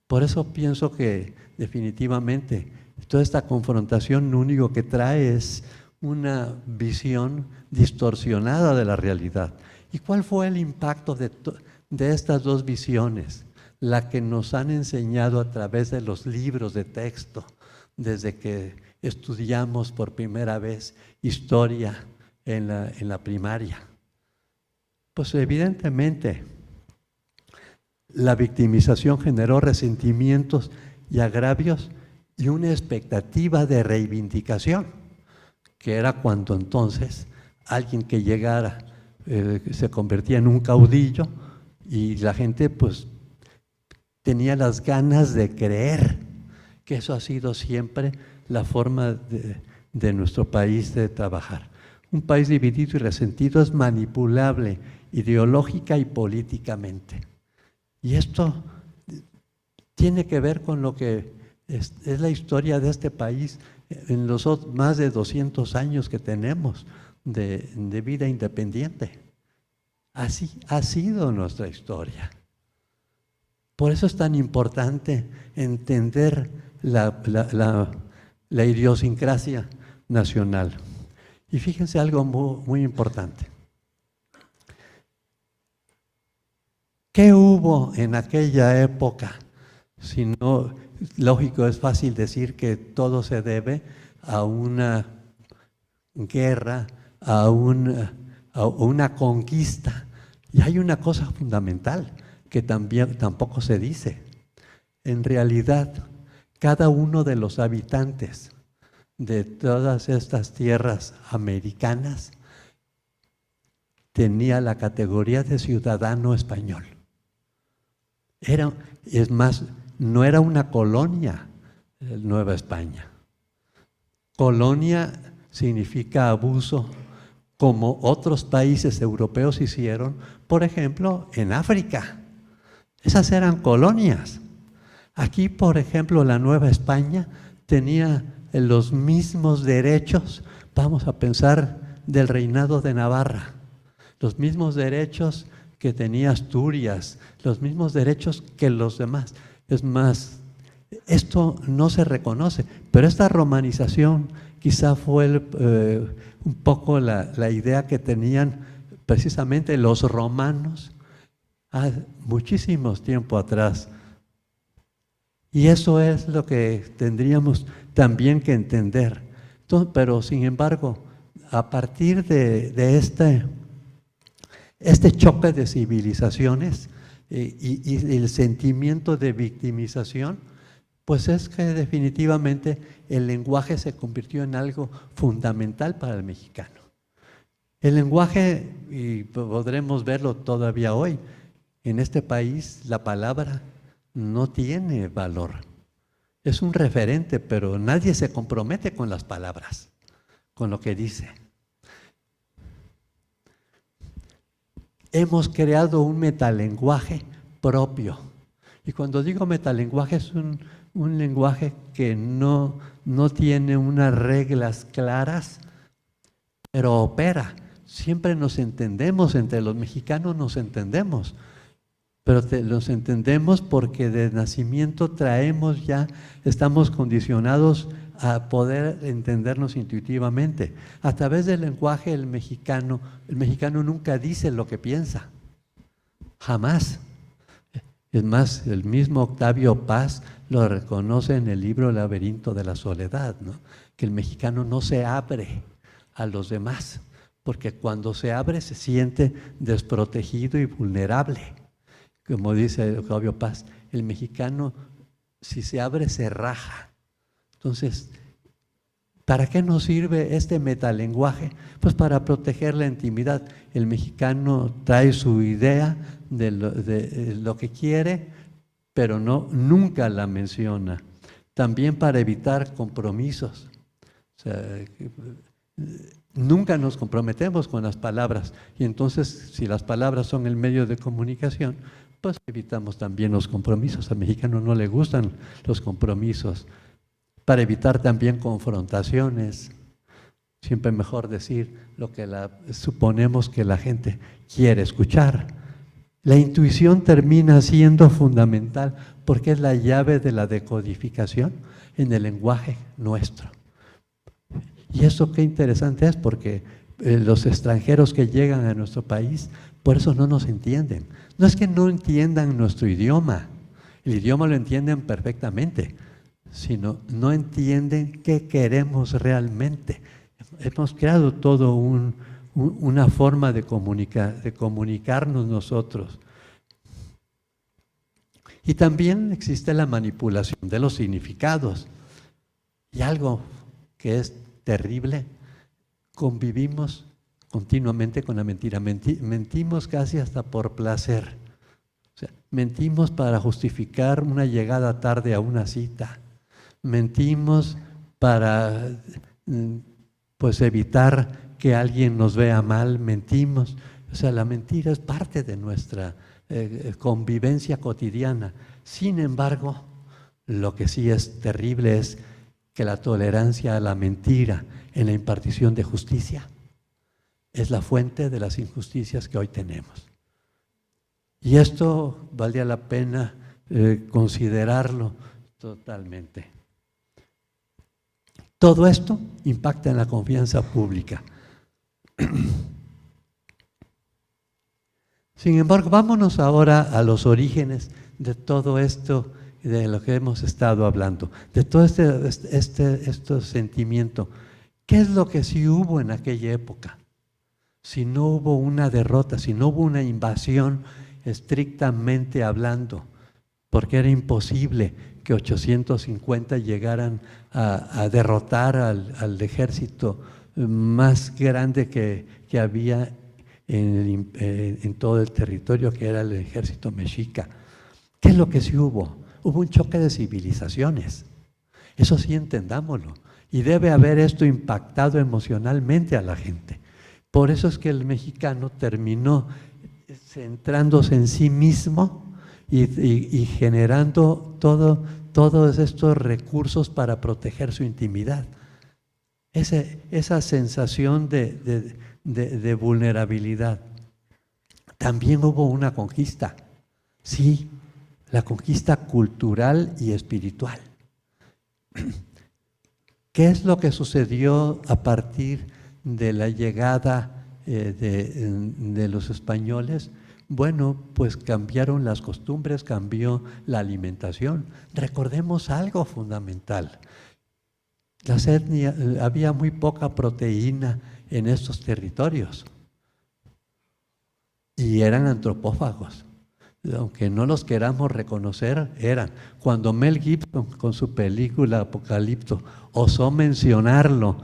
Por eso pienso que definitivamente toda esta confrontación lo único que trae es una visión distorsionada de la realidad. ¿Y cuál fue el impacto de estas dos visiones? La que nos han enseñado a través de los libros de texto, desde que estudiamos por primera vez historia en la primaria. Pues evidentemente la victimización generó resentimientos y agravios y una expectativa de reivindicación, que era cuando entonces alguien que llegara se convertía en un caudillo y la gente pues tenía las ganas de creer, que eso ha sido siempre la forma de nuestro país de trabajar. Un país dividido y resentido es manipulable ideológica y políticamente. Y esto tiene que ver con lo que es la historia de este país en los más de 200 años que tenemos de vida independiente. Así ha sido nuestra historia. Por eso es tan importante entender la idiosincrasia nacional. Y fíjense algo muy importante. ¿Qué hubo en aquella época? Si no, lógico, es fácil decir que todo se debe a una guerra, a una conquista. Y hay una cosa fundamental que tampoco se dice. En realidad, cada uno de los habitantes de todas estas tierras americanas tenía la categoría de ciudadano español. Es más, no era una colonia Nueva España. Colonia significa abuso, como otros países europeos hicieron, por ejemplo, en África. Esas eran colonias. Aquí, por ejemplo, la Nueva España tenía los mismos derechos, vamos a pensar, del reinado de Navarra, los mismos derechos que tenía Asturias, los mismos derechos que los demás. Es más, esto no se reconoce, pero esta romanización quizá fue un poco la idea que tenían precisamente los romanos muchísimos tiempo atrás. Y eso es lo que tendríamos también que entender. Pero sin embargo, a partir de este choque de civilizaciones y el sentimiento de victimización, pues es que definitivamente el lenguaje se convirtió en algo fundamental para el mexicano. El lenguaje, y podremos verlo todavía hoy, en este país la palabra no tiene valor. Es un referente, pero nadie se compromete con las palabras, con lo que dice. Hemos creado un metalenguaje propio. Y cuando digo metalenguaje es un lenguaje que no tiene unas reglas claras, pero opera. Siempre nos entendemos, entre los mexicanos nos entendemos, pero los entendemos porque de nacimiento estamos condicionados a poder entendernos intuitivamente. A través del lenguaje el mexicano nunca dice lo que piensa, jamás. Es más, el mismo Octavio Paz lo reconoce en el libro El laberinto de la soledad, ¿no? Que el mexicano no se abre a los demás, porque cuando se abre se siente desprotegido y vulnerable. como dice Octavio Paz, el mexicano, si se abre, se raja. Entonces, ¿para qué nos sirve este metalenguaje? Pues para proteger la intimidad. El mexicano trae su idea de lo que quiere, pero nunca la menciona. También para evitar compromisos. O sea, nunca nos comprometemos con las palabras. Y entonces, si las palabras son el medio de comunicación, pues evitamos también los compromisos. Al mexicano no le gustan los compromisos. Para evitar también confrontaciones. Siempre mejor decir lo que suponemos que la gente quiere escuchar. La intuición termina siendo fundamental porque es la llave de la decodificación en el lenguaje nuestro. Y eso qué interesante es, porque los extranjeros que llegan a nuestro país, por eso no nos entienden. No es que no entiendan nuestro idioma, el idioma lo entienden perfectamente, sino no entienden qué queremos realmente. Hemos creado todo una forma de comunicarnos nosotros. Y también existe la manipulación de los significados. Y algo que es terrible, convivimos continuamente con la mentira. Mentimos casi hasta por placer. O sea, mentimos para justificar una llegada tarde a una cita. Mentimos para pues evitar que alguien nos vea mal, mentimos. O sea, la mentira es parte de nuestra convivencia cotidiana. Sin embargo, lo que sí es terrible es que la tolerancia a la mentira en la impartición de justicia es la fuente de las injusticias que hoy tenemos. Y esto valdría la pena considerarlo totalmente. Todo esto impacta en la confianza pública. Sin embargo, vámonos ahora a los orígenes de todo esto, de lo que hemos estado hablando, de todo este sentimiento. ¿Qué es lo que sí hubo en aquella época? Si no hubo una derrota, si no hubo una invasión estrictamente hablando, porque era imposible que 850 llegaran a derrotar al ejército más grande que había en todo el territorio, que era el ejército mexica. ¿Qué es lo que sí hubo? Hubo un choque de civilizaciones. Eso sí, entendámoslo. Y debe haber esto impactado emocionalmente a la gente. Por eso es que el mexicano terminó centrándose en sí mismo y generando todos estos recursos para proteger su intimidad. Esa sensación de vulnerabilidad. También hubo una conquista, sí, la conquista cultural y espiritual. ¿Qué es lo que sucedió a partir de la llegada de los españoles? Bueno, pues cambiaron las costumbres, cambió la alimentación. Recordemos algo fundamental. Había muy poca proteína en estos territorios y eran antropófagos. Aunque no los queramos reconocer, eran. Cuando Mel Gibson, con su película Apocalipto, osó mencionarlo,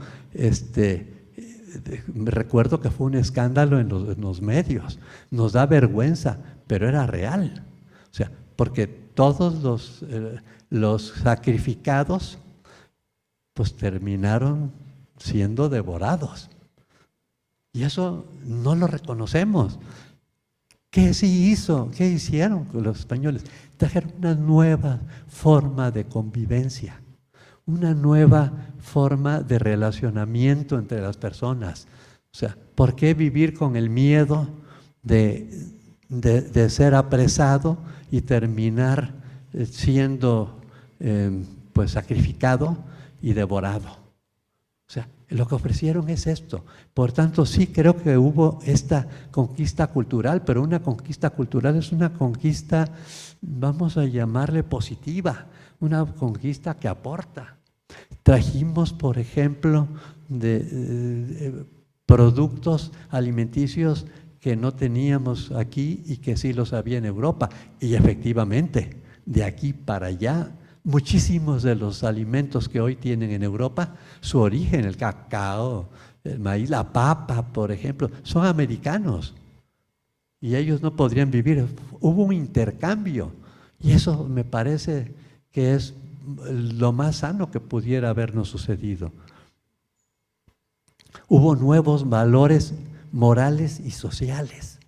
me recuerdo que fue un escándalo en los medios. Nos da vergüenza, pero era real. O sea, porque todos los sacrificados pues terminaron siendo devorados. Y eso no lo reconocemos. ¿Qué sí hizo? ¿Qué hicieron con los españoles? Trajeron una nueva forma de convivencia, una nueva forma de relacionamiento entre las personas. O sea, ¿por qué vivir con el miedo de ser apresado y terminar siendo pues sacrificado y devorado? O sea, lo que ofrecieron es esto. Por tanto, sí creo que hubo esta conquista cultural, pero una conquista cultural es una conquista, vamos a llamarle positiva, una conquista que aporta. Trajimos, por ejemplo, de productos alimenticios que no teníamos aquí y que sí los había en Europa. Y efectivamente, de aquí para allá, muchísimos de los alimentos que hoy tienen en Europa, su origen, el cacao, el maíz, la papa, por ejemplo, son americanos. Y ellos no podrían vivir. Hubo un intercambio. Y eso me parece que es lo más sano que pudiera habernos sucedido. Hubo nuevos valores morales y sociales.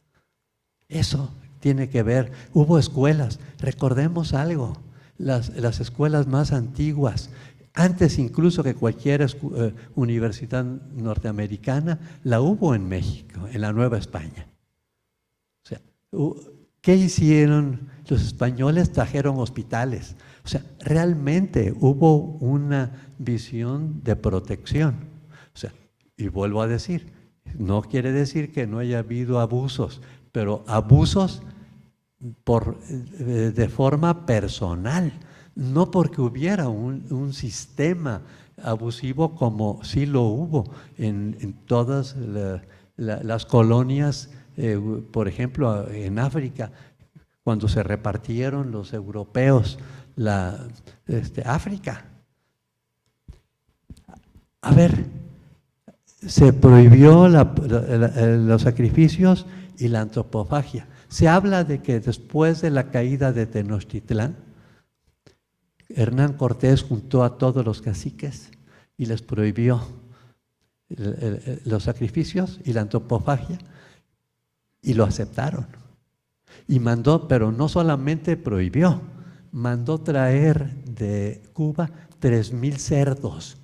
Eso tiene que ver. Hubo escuelas. Recordemos algo. Las escuelas más antiguas, antes incluso que cualquier universidad norteamericana, la hubo en México, en la Nueva España. O sea, ¿qué hicieron? Los españoles trajeron hospitales. O sea, realmente hubo una visión de protección. O sea, y vuelvo a decir, no quiere decir que no haya habido abusos, pero abusos de forma personal, no porque hubiera un sistema abusivo como sí lo hubo en todas las colonias, por ejemplo, en África, cuando se repartieron los europeos África. A ver, se prohibió los sacrificios y la antropofagia. Se habla de que después de la caída de Tenochtitlán, Hernán Cortés juntó a todos los caciques y les prohibió los sacrificios y la antropofagia, y lo aceptaron. Y mandó, pero no solamente prohibió, mandó traer de Cuba 3,000 cerdos.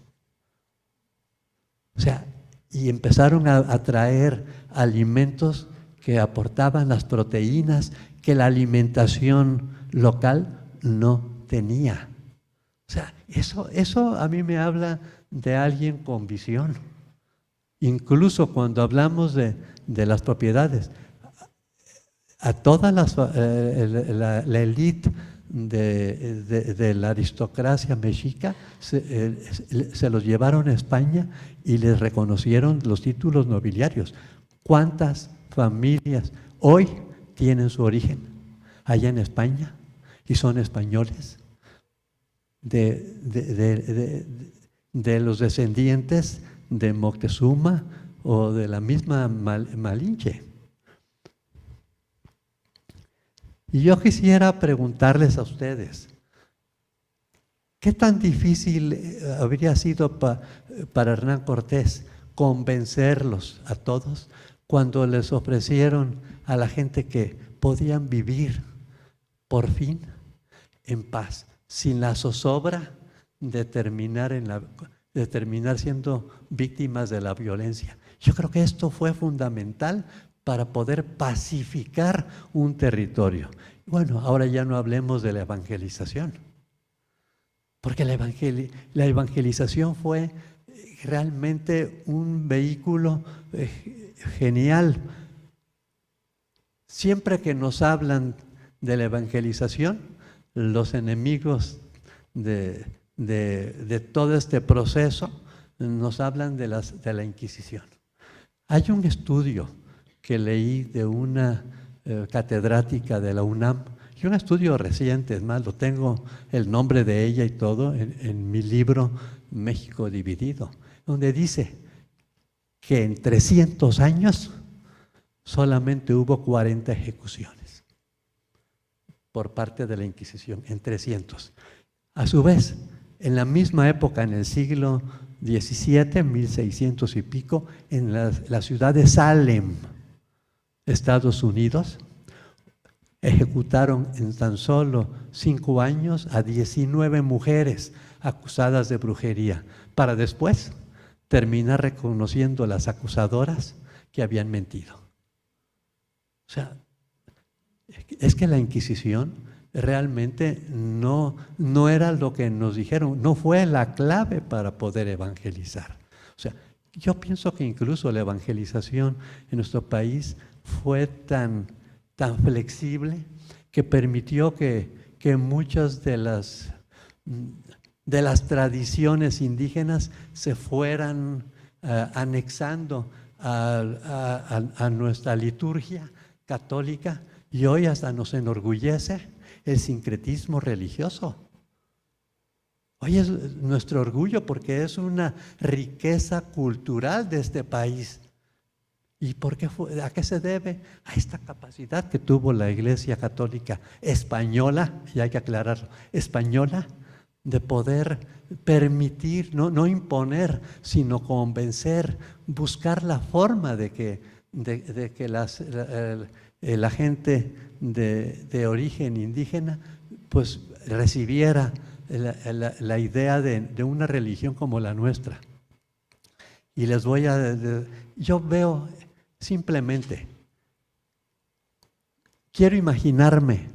O sea, y empezaron a traer alimentos que aportaban las proteínas que la alimentación local no tenía. O sea, eso a mí me habla de alguien con visión. Incluso cuando hablamos de las propiedades, a toda la élite de la aristocracia mexica se los llevaron a España y les reconocieron los títulos nobiliarios. ¿Cuántas familias hoy tienen su origen allá en España y son españoles? De los descendientes de Moctezuma o de la misma Malinche. Y yo quisiera preguntarles a ustedes, ¿qué tan difícil habría sido para Hernán Cortés convencerlos a todos cuando les ofrecieron a la gente que podían vivir por fin en paz, sin la zozobra de terminar siendo víctimas de la violencia? Yo creo que esto fue fundamental para poder pacificar un territorio. Bueno, ahora ya no hablemos de la evangelización, porque la evangelización fue realmente un vehículo genial. Siempre que nos hablan de la evangelización, los enemigos de todo este proceso nos hablan de la Inquisición. Hay un estudio que leí de una catedrática de la UNAM, y un estudio reciente, es más, lo tengo el nombre de ella y todo en mi libro México Dividido, donde dice que en 300 años solamente hubo 40 ejecuciones por parte de la Inquisición, en 300. A su vez, en la misma época, en el siglo XVII, 1600 y pico, en la ciudad de Salem, Estados Unidos, ejecutaron en tan solo 5 años a 19 mujeres acusadas de brujería, para después terminar reconociendo las acusadoras que habían mentido. O sea, es que la Inquisición realmente no era lo que nos dijeron, no fue la clave para poder evangelizar. O sea, yo pienso que incluso la evangelización en nuestro país fue tan flexible que permitió que muchas de las tradiciones indígenas se fueran anexando a nuestra liturgia católica y hoy hasta nos enorgullece el sincretismo religioso. Hoy es nuestro orgullo porque es una riqueza cultural de este país. ¿Y por qué a qué se debe? A esta capacidad que tuvo la Iglesia Católica española, y hay que aclararlo, española, de poder permitir, no imponer, sino convencer, buscar la forma de que la gente de origen indígena pues recibiera la idea de una religión como la nuestra. Y les voy yo veo simplemente, quiero imaginarme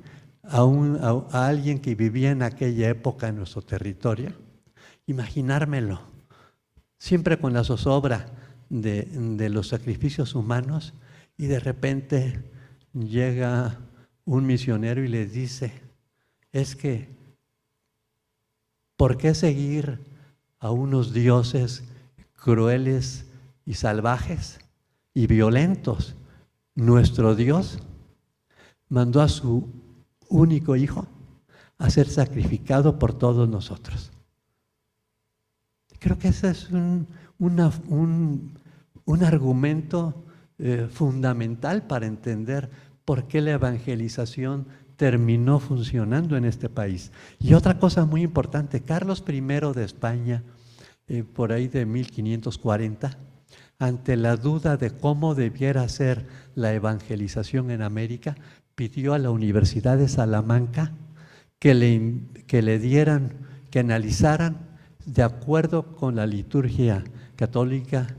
a alguien que vivía en aquella época en nuestro territorio, imaginármelo, siempre con la zozobra de los sacrificios humanos, y de repente llega un misionero y les dice, es que, ¿por qué seguir a unos dioses crueles y salvajes y violentos? Nuestro Dios mandó a su único hijo a ser sacrificado por todos nosotros. Creo que ese es un argumento fundamental para entender por qué la evangelización terminó funcionando en este país. Y otra cosa muy importante, Carlos I de España, por ahí de 1540, ante la duda de cómo debiera ser la evangelización en América, pidió a la Universidad de Salamanca que le dieran, que analizaran de acuerdo con la liturgia católica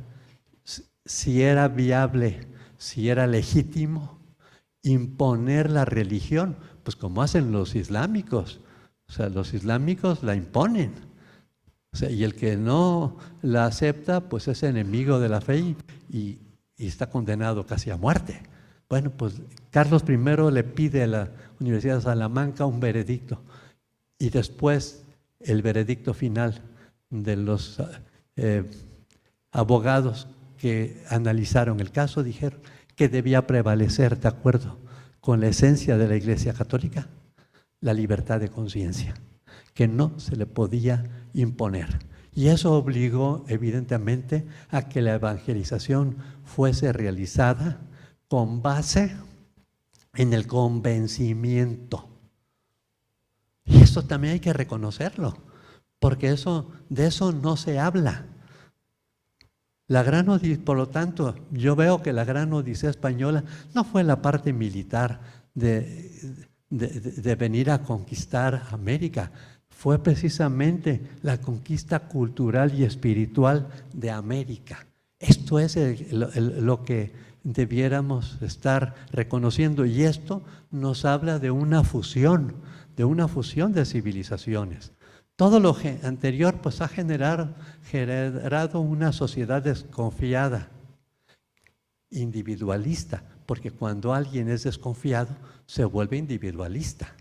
si era viable, si era legítimo imponer la religión, pues como hacen los islámicos. O sea, los islámicos la imponen. O sea, y el que no la acepta, pues es enemigo de la fe y está condenado casi a muerte. Bueno, pues Carlos I le pide a la Universidad de Salamanca un veredicto, y después el veredicto final de los abogados que analizaron el caso dijeron que debía prevalecer, de acuerdo con la esencia de la Iglesia Católica, la libertad de conciencia, que no se le podía imponer. Y eso obligó evidentemente a que la evangelización fuese realizada con base en el convencimiento. Y esto también hay que reconocerlo, porque de eso no se habla. Por lo tanto, yo veo que la gran odisea española no fue la parte militar de venir a conquistar América, fue precisamente la conquista cultural y espiritual de América. Esto es lo que debiéramos estar reconociendo, y esto nos habla de una fusión de civilizaciones. Todo lo anterior pues ha generado una sociedad desconfiada, individualista, porque cuando alguien es desconfiado se vuelve individualista.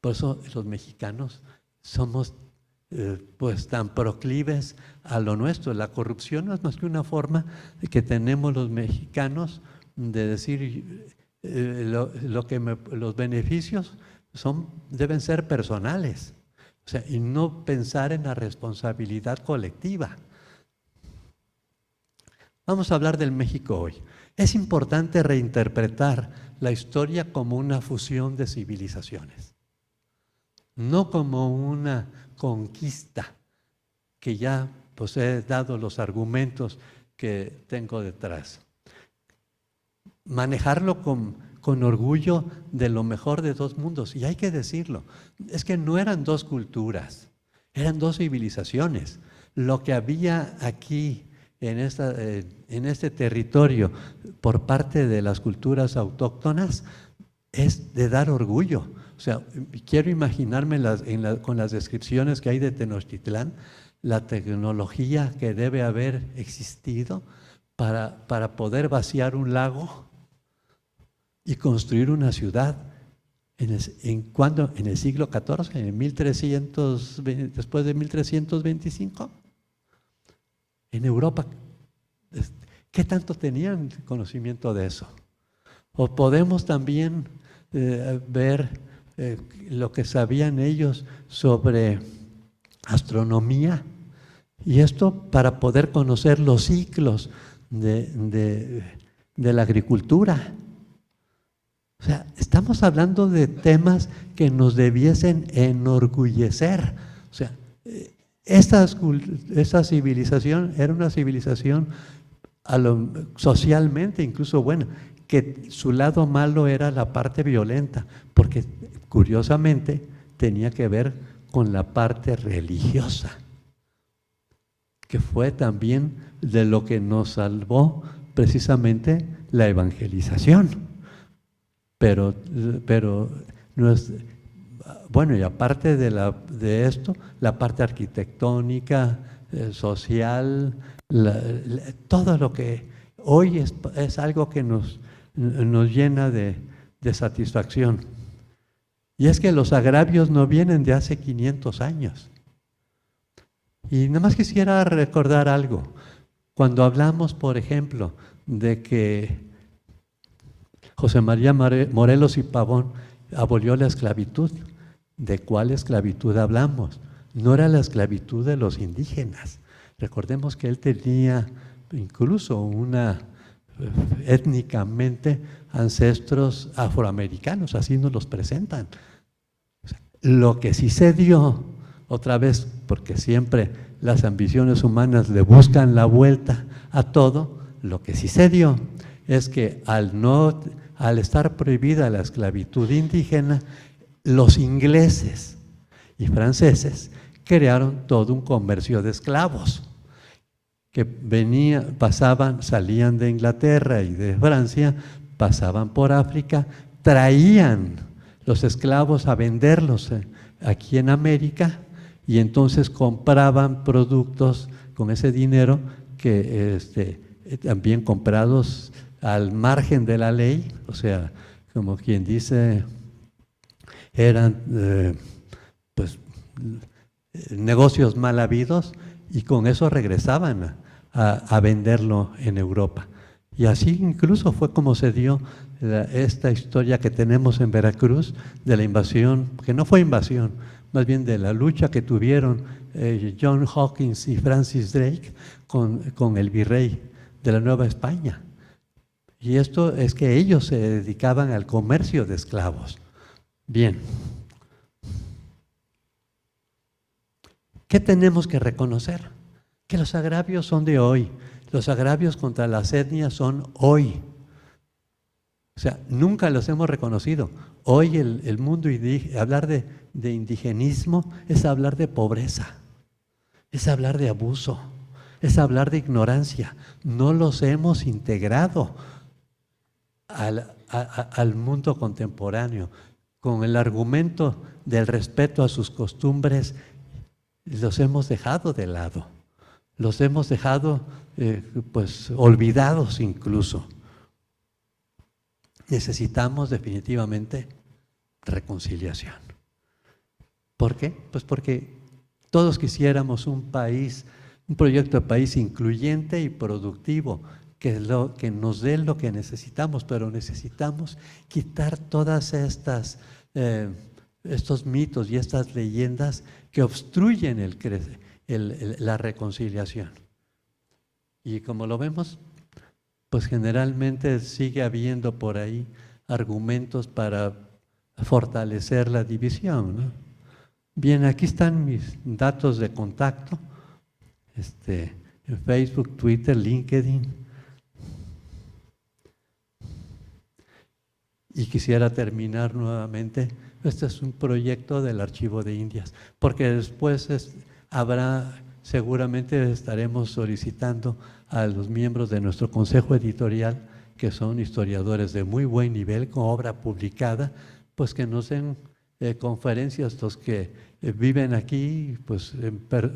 Por eso los mexicanos somos pues tan proclives a lo nuestro. La corrupción no es más que una forma que tenemos los mexicanos de decir los beneficios deben ser personales. O sea, y no pensar en la responsabilidad colectiva. Vamos a hablar del México hoy. Es importante reinterpretar la historia como una fusión de civilizaciones, no como una conquista, que ya pues he dado los argumentos que tengo detrás. Manejarlo con orgullo de lo mejor de dos mundos. Y hay que decirlo, es que no eran dos culturas, eran dos civilizaciones. Lo que había aquí en este territorio por parte de las culturas autóctonas es de dar orgullo. O sea, quiero imaginarme con las descripciones que hay de Tenochtitlán, la tecnología que debe haber existido para poder vaciar un lago y construir una ciudad en el siglo XIV, en 1300, después de 1325, en Europa. ¿Qué tanto tenían conocimiento de eso? O podemos también ver lo que sabían ellos sobre astronomía, y esto para poder conocer los ciclos de la agricultura. O sea, estamos hablando de temas que nos debiesen enorgullecer. O sea, esta civilización era una civilización socialmente incluso buena, que su lado malo era la parte violenta, porque curiosamente tenía que ver con la parte religiosa, que fue también de lo que nos salvó precisamente la evangelización. Pero no es, bueno, y aparte de esto, la parte arquitectónica, social, todo lo que hoy es algo que nos llena de satisfacción. Y es que los agravios no vienen de hace 500 años. Y nada más quisiera recordar algo. Cuando hablamos, por ejemplo, de que José María Morelos y Pavón abolió la esclavitud, ¿de cuál esclavitud hablamos? No era la esclavitud de los indígenas. Recordemos que él tenía incluso étnicamente ancestros afroamericanos, así nos los presentan. Lo que sí se dio, otra vez, porque siempre las ambiciones humanas le buscan la vuelta a todo, lo que sí se dio es que al estar prohibida la esclavitud indígena, los ingleses y franceses crearon todo un comercio de esclavos que salían de Inglaterra y de Francia, pasaban por África, traían los esclavos a venderlos aquí en América, y entonces compraban productos con ese dinero que también comprados al margen de la ley, o sea, como quien dice, eran negocios mal habidos, y con eso regresaban a venderlo en Europa. Y así incluso fue como se dio esta historia que tenemos en Veracruz de la invasión, que no fue invasión, más bien de la lucha que tuvieron John Hawkins y Francis Drake con el virrey de la Nueva España. Y esto es que ellos se dedicaban al comercio de esclavos. Bien. ¿Qué tenemos que reconocer? Que los agravios son de hoy. Los agravios contra las etnias son hoy. O sea, nunca los hemos reconocido. Hoy el mundo indígena, hablar de indigenismo es hablar de pobreza, es hablar de abuso, es hablar de ignorancia. No los hemos integrado al mundo contemporáneo con el argumento del respeto a sus costumbres. Los hemos dejado de lado, los hemos dejado olvidados incluso. Necesitamos definitivamente reconciliación. ¿Por qué? Pues porque todos quisiéramos un proyecto de país incluyente y productivo, que nos dé lo que necesitamos, pero necesitamos quitar todas estos mitos y estas leyendas que obstruyen la reconciliación. Y como lo vemos, pues generalmente sigue habiendo por ahí argumentos para fortalecer la división, ¿no? Bien, aquí están mis datos de contacto, en Facebook, Twitter, LinkedIn. Y quisiera terminar nuevamente. Este es un proyecto del Archivo de Indias, porque después seguramente estaremos solicitando a los miembros de nuestro consejo editorial, que son historiadores de muy buen nivel, con obra publicada, pues que nos den conferencias, los que viven aquí, pues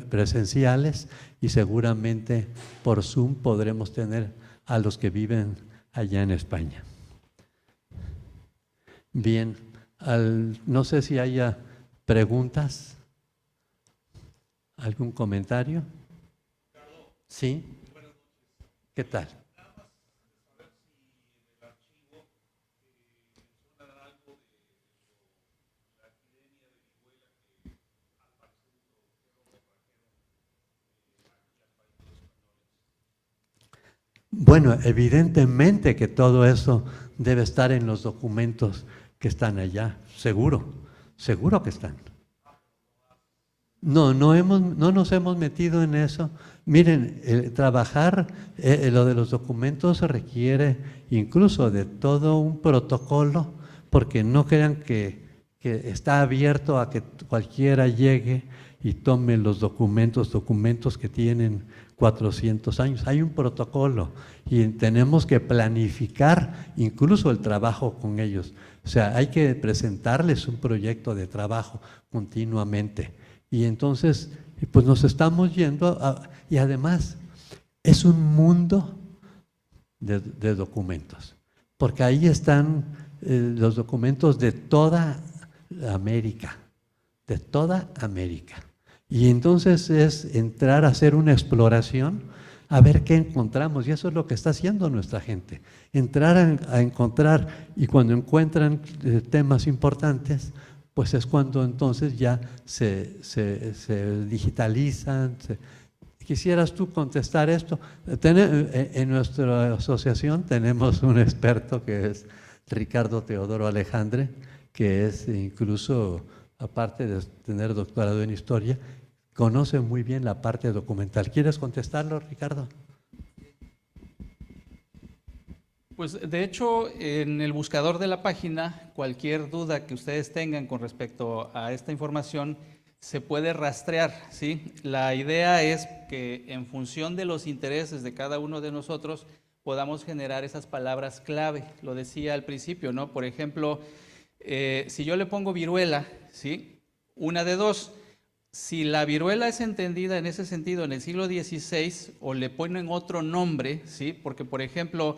presenciales, y seguramente por Zoom podremos tener a los que viven allá en España. Bien, no sé si haya preguntas, algún comentario. ¿Sí? ¿Qué tal? Bueno, evidentemente que todo eso debe estar en los documentos que están allá, seguro, seguro que están. No nos hemos metido en eso. Miren, trabajar lo de los documentos requiere incluso de todo un protocolo, porque no crean que está abierto a que cualquiera llegue y tome los documentos que tienen 400 años. Hay un protocolo y tenemos que planificar incluso el trabajo con ellos. O sea, hay que presentarles un proyecto de trabajo continuamente. Y entonces, pues nos estamos yendo, y además es un mundo de documentos, porque ahí están los documentos de toda América, de toda América. Y entonces es entrar a hacer una exploración, a ver qué encontramos, y eso es lo que está haciendo nuestra gente, entrar a encontrar, y cuando encuentran temas importantes, pues es cuando entonces ya se digitalizan. ¿Quisieras tú contestar esto? En nuestra asociación tenemos un experto que es Ricardo Teodoro Alejandre, que es incluso, aparte de tener doctorado en historia, conoce muy bien la parte documental. ¿Quieres contestarlo, Ricardo? Pues de hecho, en el buscador de la página, cualquier duda que ustedes tengan con respecto a esta información se puede rastrear, ¿sí? La idea es que en función de los intereses de cada uno de nosotros podamos generar esas palabras clave. Lo decía al principio, ¿no? Por ejemplo, si yo le pongo viruela, ¿sí? Una de dos. Si la viruela es entendida en ese sentido en el siglo XVI o le ponen otro nombre, ¿sí? Porque, por ejemplo,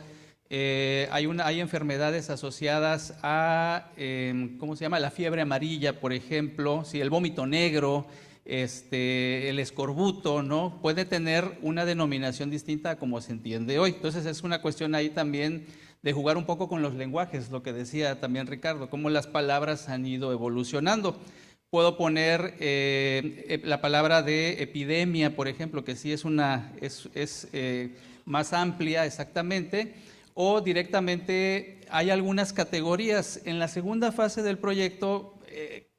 hay enfermedades asociadas a, ¿cómo se llama? La fiebre amarilla, por ejemplo, ¿sí? El vómito negro, el escorbuto, ¿no? Puede tener una denominación distinta a como se entiende hoy. Entonces es una cuestión ahí también de jugar un poco con los lenguajes, lo que decía también Ricardo, cómo las palabras han ido evolucionando. Puedo poner la palabra de epidemia, por ejemplo, que sí es más amplia exactamente, o directamente hay algunas categorías. En la segunda fase del proyecto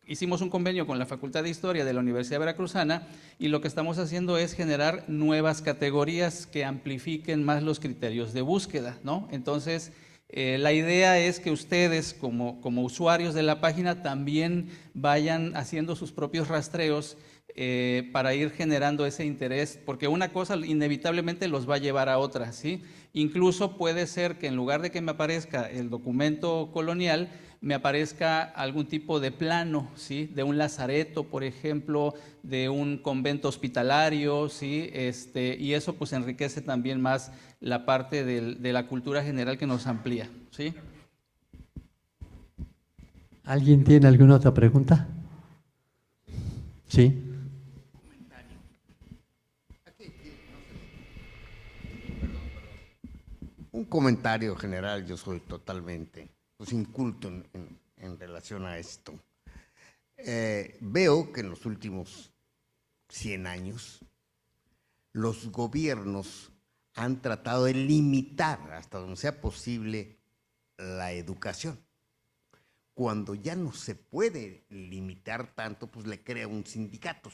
hicimos un convenio con la Facultad de Historia de la Universidad Veracruzana y lo que estamos haciendo es generar nuevas categorías que amplifiquen más los criterios de búsqueda, ¿no? Entonces, la idea es que ustedes como usuarios de la página también vayan haciendo sus propios rastreos para ir generando ese interés, porque una cosa inevitablemente los va a llevar a otra, ¿sí? Incluso puede ser que en lugar de que me aparezca el documento colonial, me aparezca algún tipo de plano, ¿sí? De un lazareto, por ejemplo, de un convento hospitalario, ¿sí? Y eso pues enriquece también más la parte de la cultura general que nos amplía, ¿sí? ¿Alguien tiene alguna otra pregunta? Sí. Un comentario general, yo soy totalmente inculto en relación a esto. Veo que en los últimos 100 años los gobiernos han tratado de limitar hasta donde sea posible la educación. Cuando ya no se puede limitar tanto, pues le crean sindicatos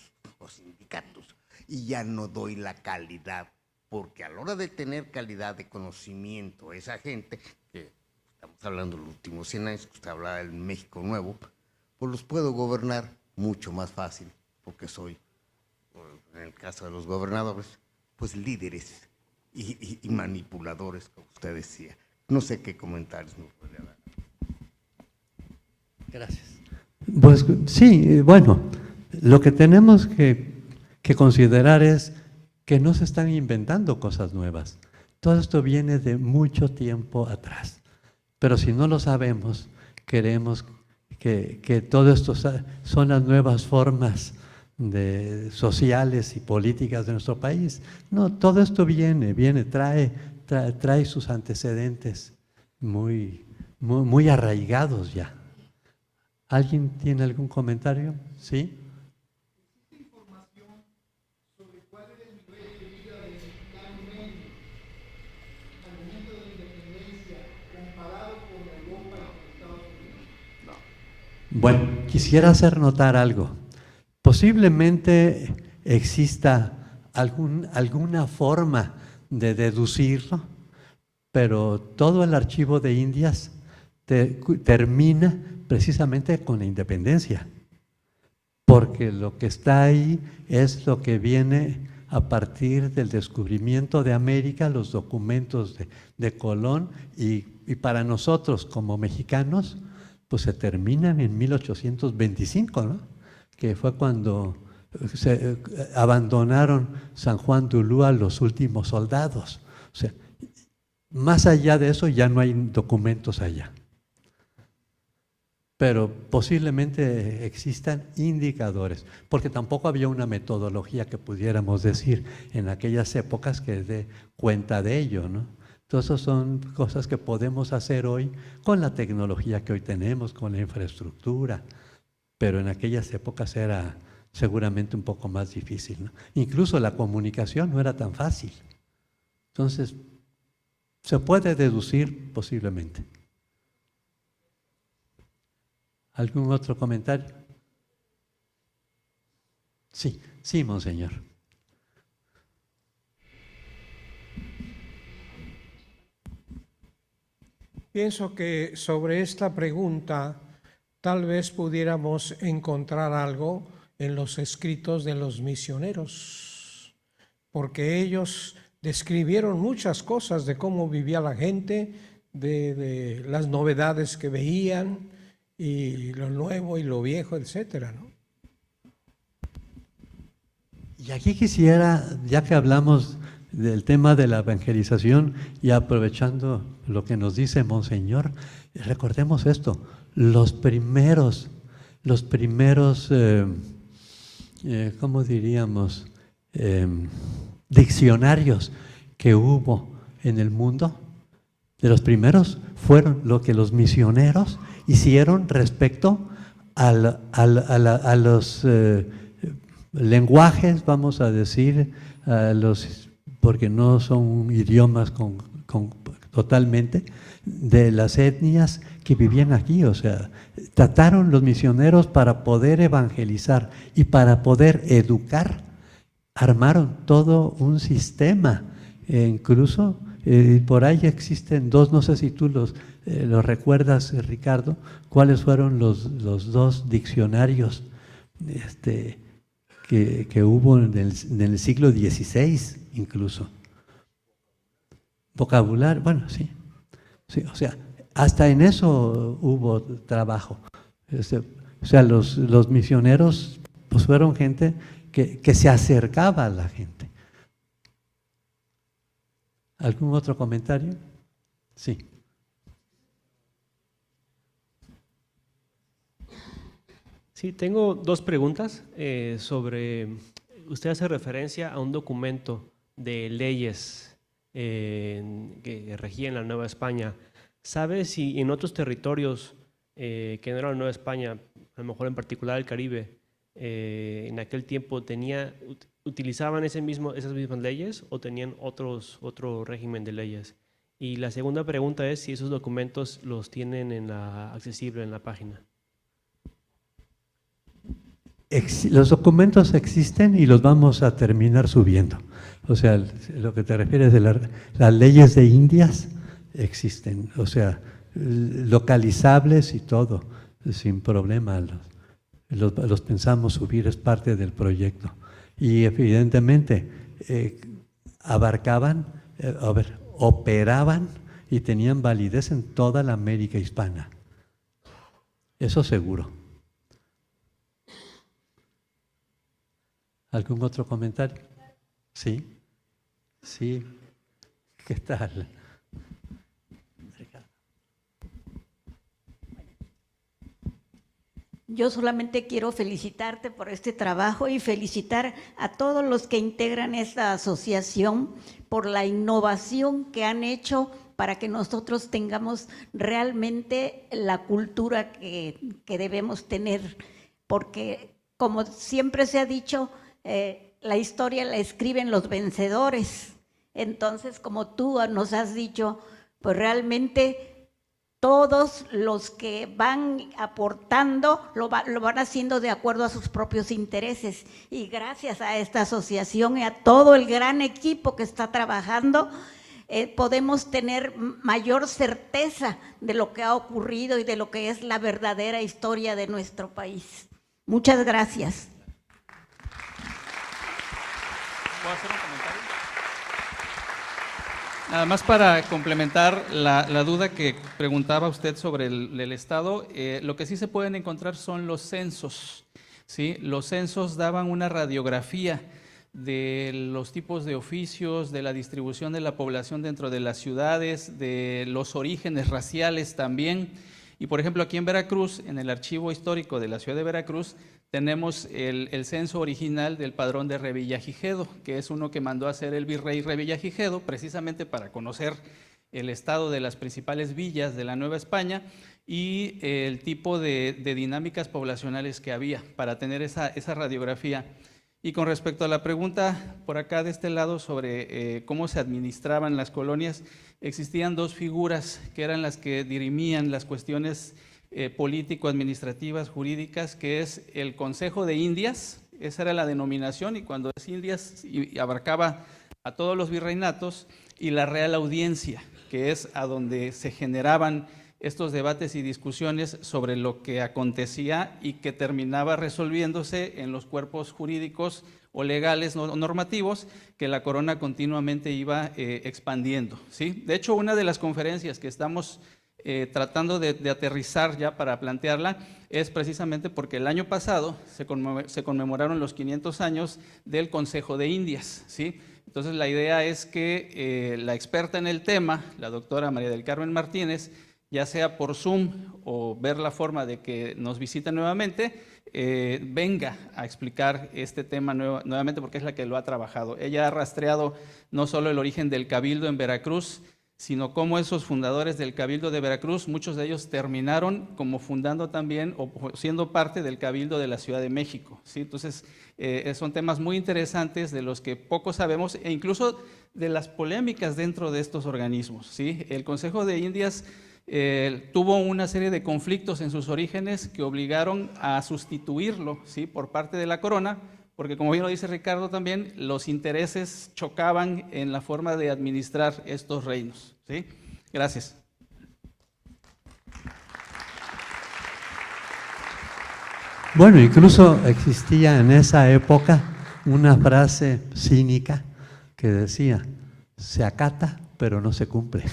y ya no doy la calidad, porque a la hora de tener calidad de conocimiento, esa gente, que estamos hablando de los últimos 100 años, que usted hablaba del México Nuevo, pues los puedo gobernar mucho más fácil, porque soy, en el caso de los gobernadores, pues líderes y manipuladores, como usted decía. No sé qué comentarios nos puede dar. Gracias. Pues sí, bueno, lo que tenemos que considerar es que no se están inventando cosas nuevas. Todo esto viene de mucho tiempo atrás. Pero si no lo sabemos, queremos que todo esto son las nuevas formas sociales y políticas de nuestro país. No, todo esto trae sus antecedentes muy arraigados ya. ¿Alguien tiene algún comentario? ¿Sí? ¿Existe información sobre cuál es el nivel de vida del mexicano medio? Bueno, quisiera hacer notar algo. Posiblemente exista alguna forma de deducirlo, pero todo el archivo de Indias termina precisamente con la independencia, porque lo que está ahí es lo que viene a partir del descubrimiento de América, los documentos de Colón, y para nosotros como mexicanos, pues se terminan en 1825, ¿no? Que fue cuando se abandonaron San Juan de Ulúa los últimos soldados. O sea, más allá de eso ya no hay documentos allá. Pero posiblemente existan indicadores, porque tampoco había una metodología que pudiéramos decir en aquellas épocas que dé cuenta de ello, ¿no? Entonces son cosas que podemos hacer hoy con la tecnología que hoy tenemos, con la infraestructura, pero en aquellas épocas era seguramente un poco más difícil, ¿no? Incluso la comunicación no era tan fácil. Entonces, se puede deducir posiblemente. ¿Algún otro comentario? Sí, sí, monseñor. Pienso que sobre esta pregunta tal vez pudiéramos encontrar algo en los escritos de los misioneros, porque ellos describieron muchas cosas de cómo vivía la gente, de las novedades que veían, y lo nuevo y lo viejo, etcétera, ¿no? Y aquí quisiera, ya que hablamos del tema de la evangelización y aprovechando lo que nos dice Monseñor, recordemos esto, los primeros, ¿cómo diríamos? Diccionarios que hubo en el mundo, de los primeros fueron lo que los misioneros hicieron respecto a los lenguajes, vamos a decir, porque no son idiomas totalmente, de las etnias que vivían aquí. O sea, trataron los misioneros para poder evangelizar y para poder educar, armaron todo un sistema, incluso por ahí existen dos, no sé si tú los recuerdas, Ricardo, cuáles fueron los dos diccionarios que hubo en el siglo XVI incluso. Vocabulario, bueno, sí, o sea, hasta en eso hubo trabajo. O sea, los misioneros pues fueron gente que se acercaba a la gente. ¿Algún otro comentario? Sí. Sí, tengo dos preguntas sobre, usted hace referencia a un documento de leyes que regían la Nueva España. ¿Sabe si en otros territorios que no eran la Nueva España, a lo mejor en particular el Caribe, en aquel tiempo utilizaban esas mismas leyes o tenían otro régimen de leyes? Y la segunda pregunta es si esos documentos los tienen accesible en la página. Los documentos existen y los vamos a terminar subiendo. O sea, lo que te refieres de las leyes de Indias existen, o sea, localizables y todo, sin problema. Los pensamos subir, es parte del proyecto. Y evidentemente abarcaban, operaban y tenían validez en toda la América hispana. Eso seguro. ¿Algún otro comentario? Sí. Sí. ¿Qué tal? Yo solamente quiero felicitarte por este trabajo y felicitar a todos los que integran esta asociación por la innovación que han hecho para que nosotros tengamos realmente la cultura que debemos tener, porque como siempre se ha dicho, la historia la escriben los vencedores. Entonces, como tú nos has dicho, pues realmente todos los que van aportando lo van haciendo de acuerdo a sus propios intereses. Y gracias a esta asociación y a todo el gran equipo que está trabajando, podemos tener mayor certeza de lo que ha ocurrido y de lo que es la verdadera historia de nuestro país. Muchas gracias. ¿Puedo hacer un comentario? Nada más para complementar la duda que preguntaba usted sobre el Estado, lo que sí se pueden encontrar son los censos, ¿sí? Los censos daban una radiografía de los tipos de oficios, de la distribución de la población dentro de las ciudades, de los orígenes raciales también. Y por ejemplo, aquí en Veracruz, en el archivo histórico de la ciudad de Veracruz, tenemos el censo original del padrón de Revillagigedo, que es uno que mandó a hacer el virrey Revillagigedo, precisamente para conocer el estado de las principales villas de la Nueva España y el tipo de dinámicas poblacionales que había, para tener esa radiografía. Y con respecto a la pregunta por acá de este lado sobre cómo se administraban las colonias, existían dos figuras que eran las que dirimían las cuestiones político-administrativas, jurídicas, que es el Consejo de Indias, esa era la denominación, y cuando es Indias y abarcaba a todos los virreinatos, y la Real Audiencia, que es a donde se generaban estos debates y discusiones sobre lo que acontecía y que terminaba resolviéndose en los cuerpos jurídicos o legales o normativos que la corona continuamente iba expandiendo, ¿sí? De hecho, una de las conferencias que estamos tratando de aterrizar ya para plantearla es precisamente porque el año pasado se conmemoraron los 500 años del Consejo de Indias, ¿sí? Entonces la idea es que la experta en el tema, la doctora María del Carmen Martínez, ya sea por Zoom o ver la forma de que nos visite nuevamente, venga a explicar este tema nuevamente, porque es la que lo ha trabajado. Ella ha rastreado no solo el origen del Cabildo en Veracruz, sino cómo esos fundadores del Cabildo de Veracruz, muchos de ellos terminaron como fundando también o siendo parte del Cabildo de la Ciudad de México, ¿sí? Entonces, son temas muy interesantes de los que poco sabemos e incluso de las polémicas dentro de estos organismos, ¿sí? El Consejo de Indias tuvo una serie de conflictos en sus orígenes que obligaron a sustituirlo, ¿sí? Por parte de la corona, porque como bien lo dice Ricardo también, los intereses chocaban en la forma de administrar estos reinos, ¿sí? Gracias. Bueno, incluso existía en esa época una frase cínica que decía, se acata pero no se cumple.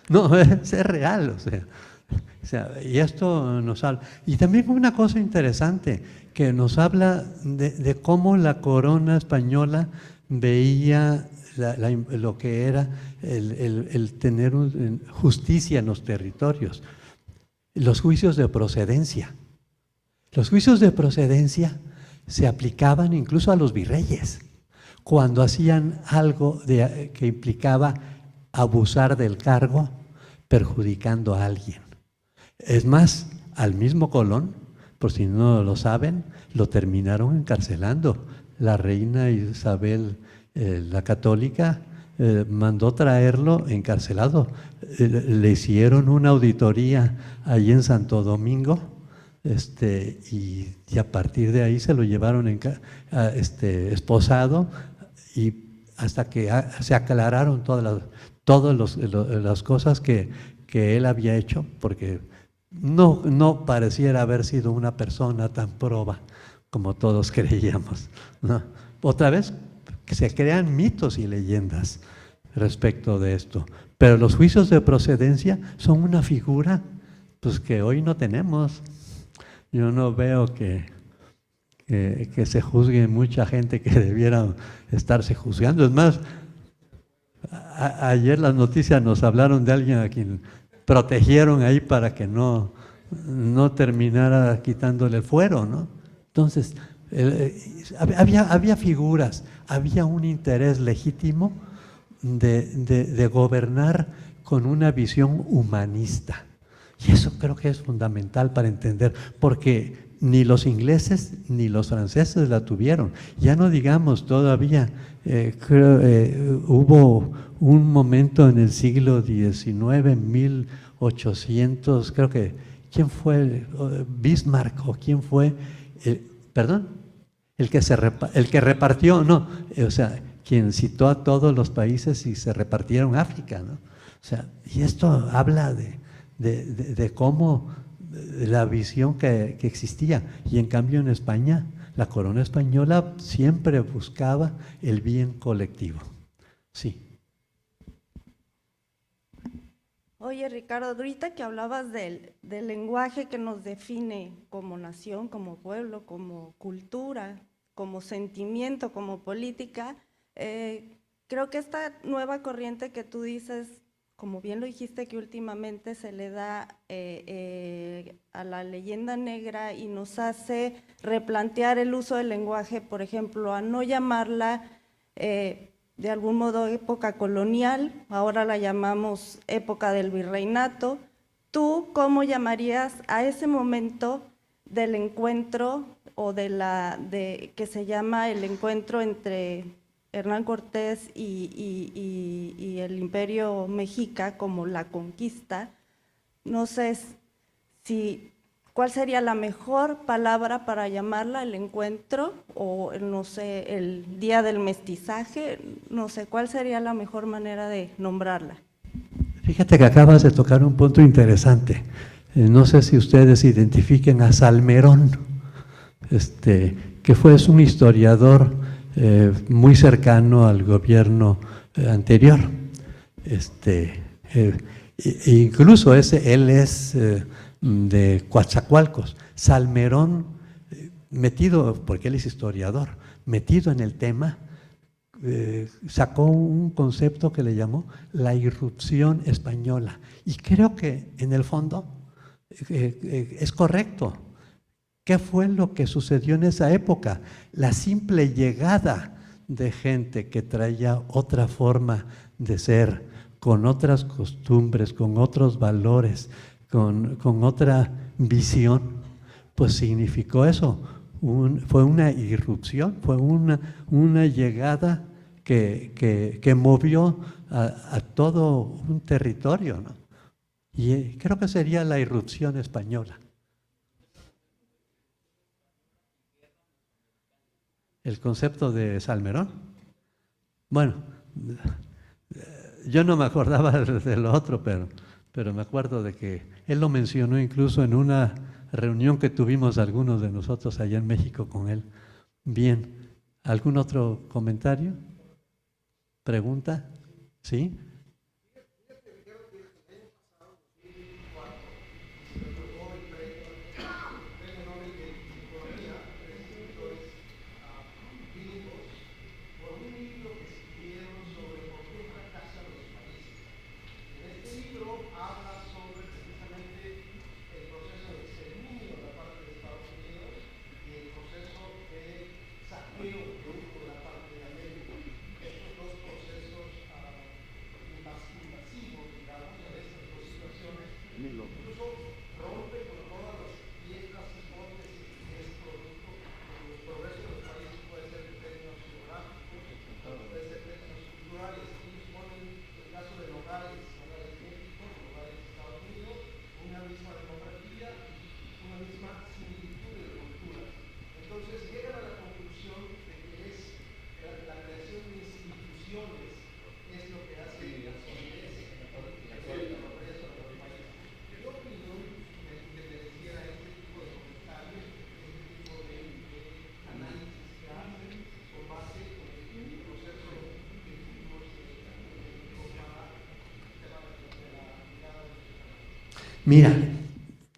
No, es real, o sea, y esto nos habla. Y también una cosa interesante, que nos habla de cómo la corona española veía lo que era el tener justicia en los territorios. Los juicios de procedencia. Los juicios de procedencia se aplicaban incluso a los virreyes, cuando hacían algo que implicaba abusar del cargo, perjudicando a alguien. Es más, al mismo Colón, por si no lo saben, lo terminaron encarcelando. La reina Isabel la Católica mandó traerlo encarcelado. Le hicieron una auditoría allí en Santo Domingo, y a partir de ahí se lo llevaron esposado, y hasta que se aclararon todas las cosas que él había hecho, porque no pareciera haber sido una persona tan proba como todos creíamos, ¿no? Otra vez, que se crean mitos y leyendas respecto de esto, pero los juicios de procedencia son una figura pues que hoy no tenemos. Yo no veo que se juzgue mucha gente que debiera estarse juzgando. Es más, ayer las noticias nos hablaron de alguien a quien protegieron ahí para que no terminara quitándole el fuero, ¿no? Entonces, había figuras, había un interés legítimo de gobernar con una visión humanista. Y eso creo que es fundamental para entender, porque ni los ingleses ni los franceses la tuvieron. Ya no digamos todavía, hubo un momento en el siglo XIX, 1800, creo que, ¿quién fue? Bismarck, o quién fue, perdón, el que repartió, no, o sea, quien citó a todos los países y se repartieron África, ¿no? O sea, y esto habla de cómo la visión que existía. Y en cambio en España, la corona española siempre buscaba el bien colectivo. Sí. Oye, Ricardo, ahorita que hablabas del lenguaje que nos define como nación, como pueblo, como cultura, como sentimiento, como política, creo que esta nueva corriente que tú dices, como bien lo dijiste, que últimamente se le da a la leyenda negra y nos hace replantear el uso del lenguaje, por ejemplo, a no llamarla de algún modo época colonial, ahora la llamamos época del virreinato. ¿Tú cómo llamarías a ese momento del encuentro o que se llama el encuentro entre Hernán Cortés y el Imperio Mexica, como la conquista? No sé cuál sería la mejor palabra para llamarla, el encuentro, o no sé, el día del mestizaje, no sé, ¿cuál sería la mejor manera de nombrarla? Fíjate que acabas de tocar un punto interesante. No sé si ustedes identifiquen a Salmerón, que es un historiador muy cercano al gobierno anterior. Incluso él es de Coatzacoalcos. Salmerón, metido, porque él es historiador, metido en el tema, sacó un concepto que le llamó la irrupción española. Y creo que en el fondo es correcto. ¿Qué fue lo que sucedió en esa época? La simple llegada de gente que traía otra forma de ser, con otras costumbres, con otros valores, con otra visión, pues significó eso. Fue una irrupción, fue una llegada que movió a todo un territorio, ¿no? Y creo que sería la irrupción española. El concepto de Salmerón. Bueno, yo no me acordaba de lo otro, pero me acuerdo de que él lo mencionó incluso en una reunión que tuvimos algunos de nosotros allá en México con él. Bien, ¿algún otro comentario? ¿Pregunta? ¿Sí? Mira,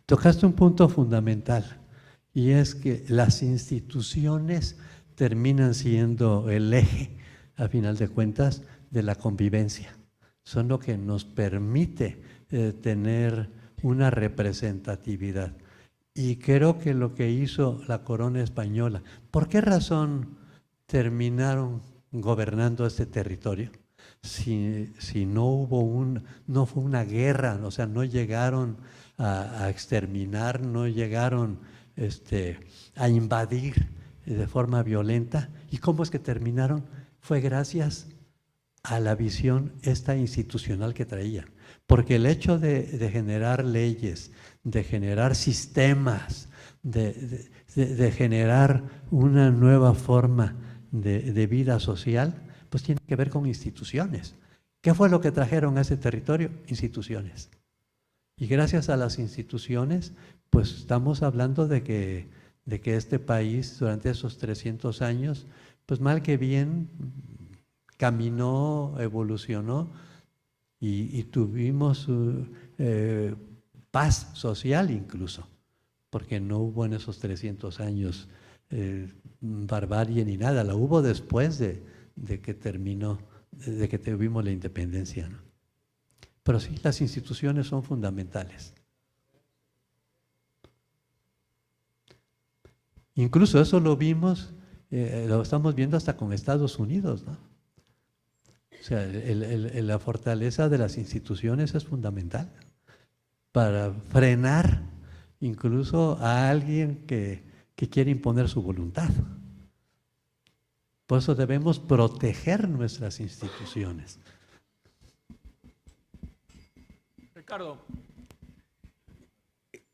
tocaste un punto fundamental, y es que las instituciones terminan siendo el eje, a final de cuentas, de la convivencia. Son lo que nos permite tener una representatividad. Y creo que lo que hizo la corona española, ¿por qué razón terminaron gobernando este territorio? Si no hubo no fue una guerra, o sea, no llegaron a exterminar, no llegaron a invadir de forma violenta. ¿Y cómo es que terminaron? Fue gracias a la visión esta institucional que traían. Porque el hecho de generar leyes, de generar sistemas, de generar una nueva forma de vida social, pues tiene que ver con instituciones. ¿Qué fue lo que trajeron a ese territorio? Instituciones. Y gracias a las instituciones, pues estamos hablando de que este país durante esos 300 años, pues mal que bien, caminó, evolucionó y tuvimos paz social incluso, porque no hubo en esos 300 años barbarie ni nada, la hubo después de que terminó, de que tuvimos la independencia, ¿no? Pero sí, las instituciones son fundamentales. Incluso eso lo vimos, lo estamos viendo hasta con Estados Unidos, ¿no? O sea, la fortaleza de las instituciones es fundamental para frenar incluso a alguien que quiere imponer su voluntad. Por eso debemos proteger nuestras instituciones. Ricardo,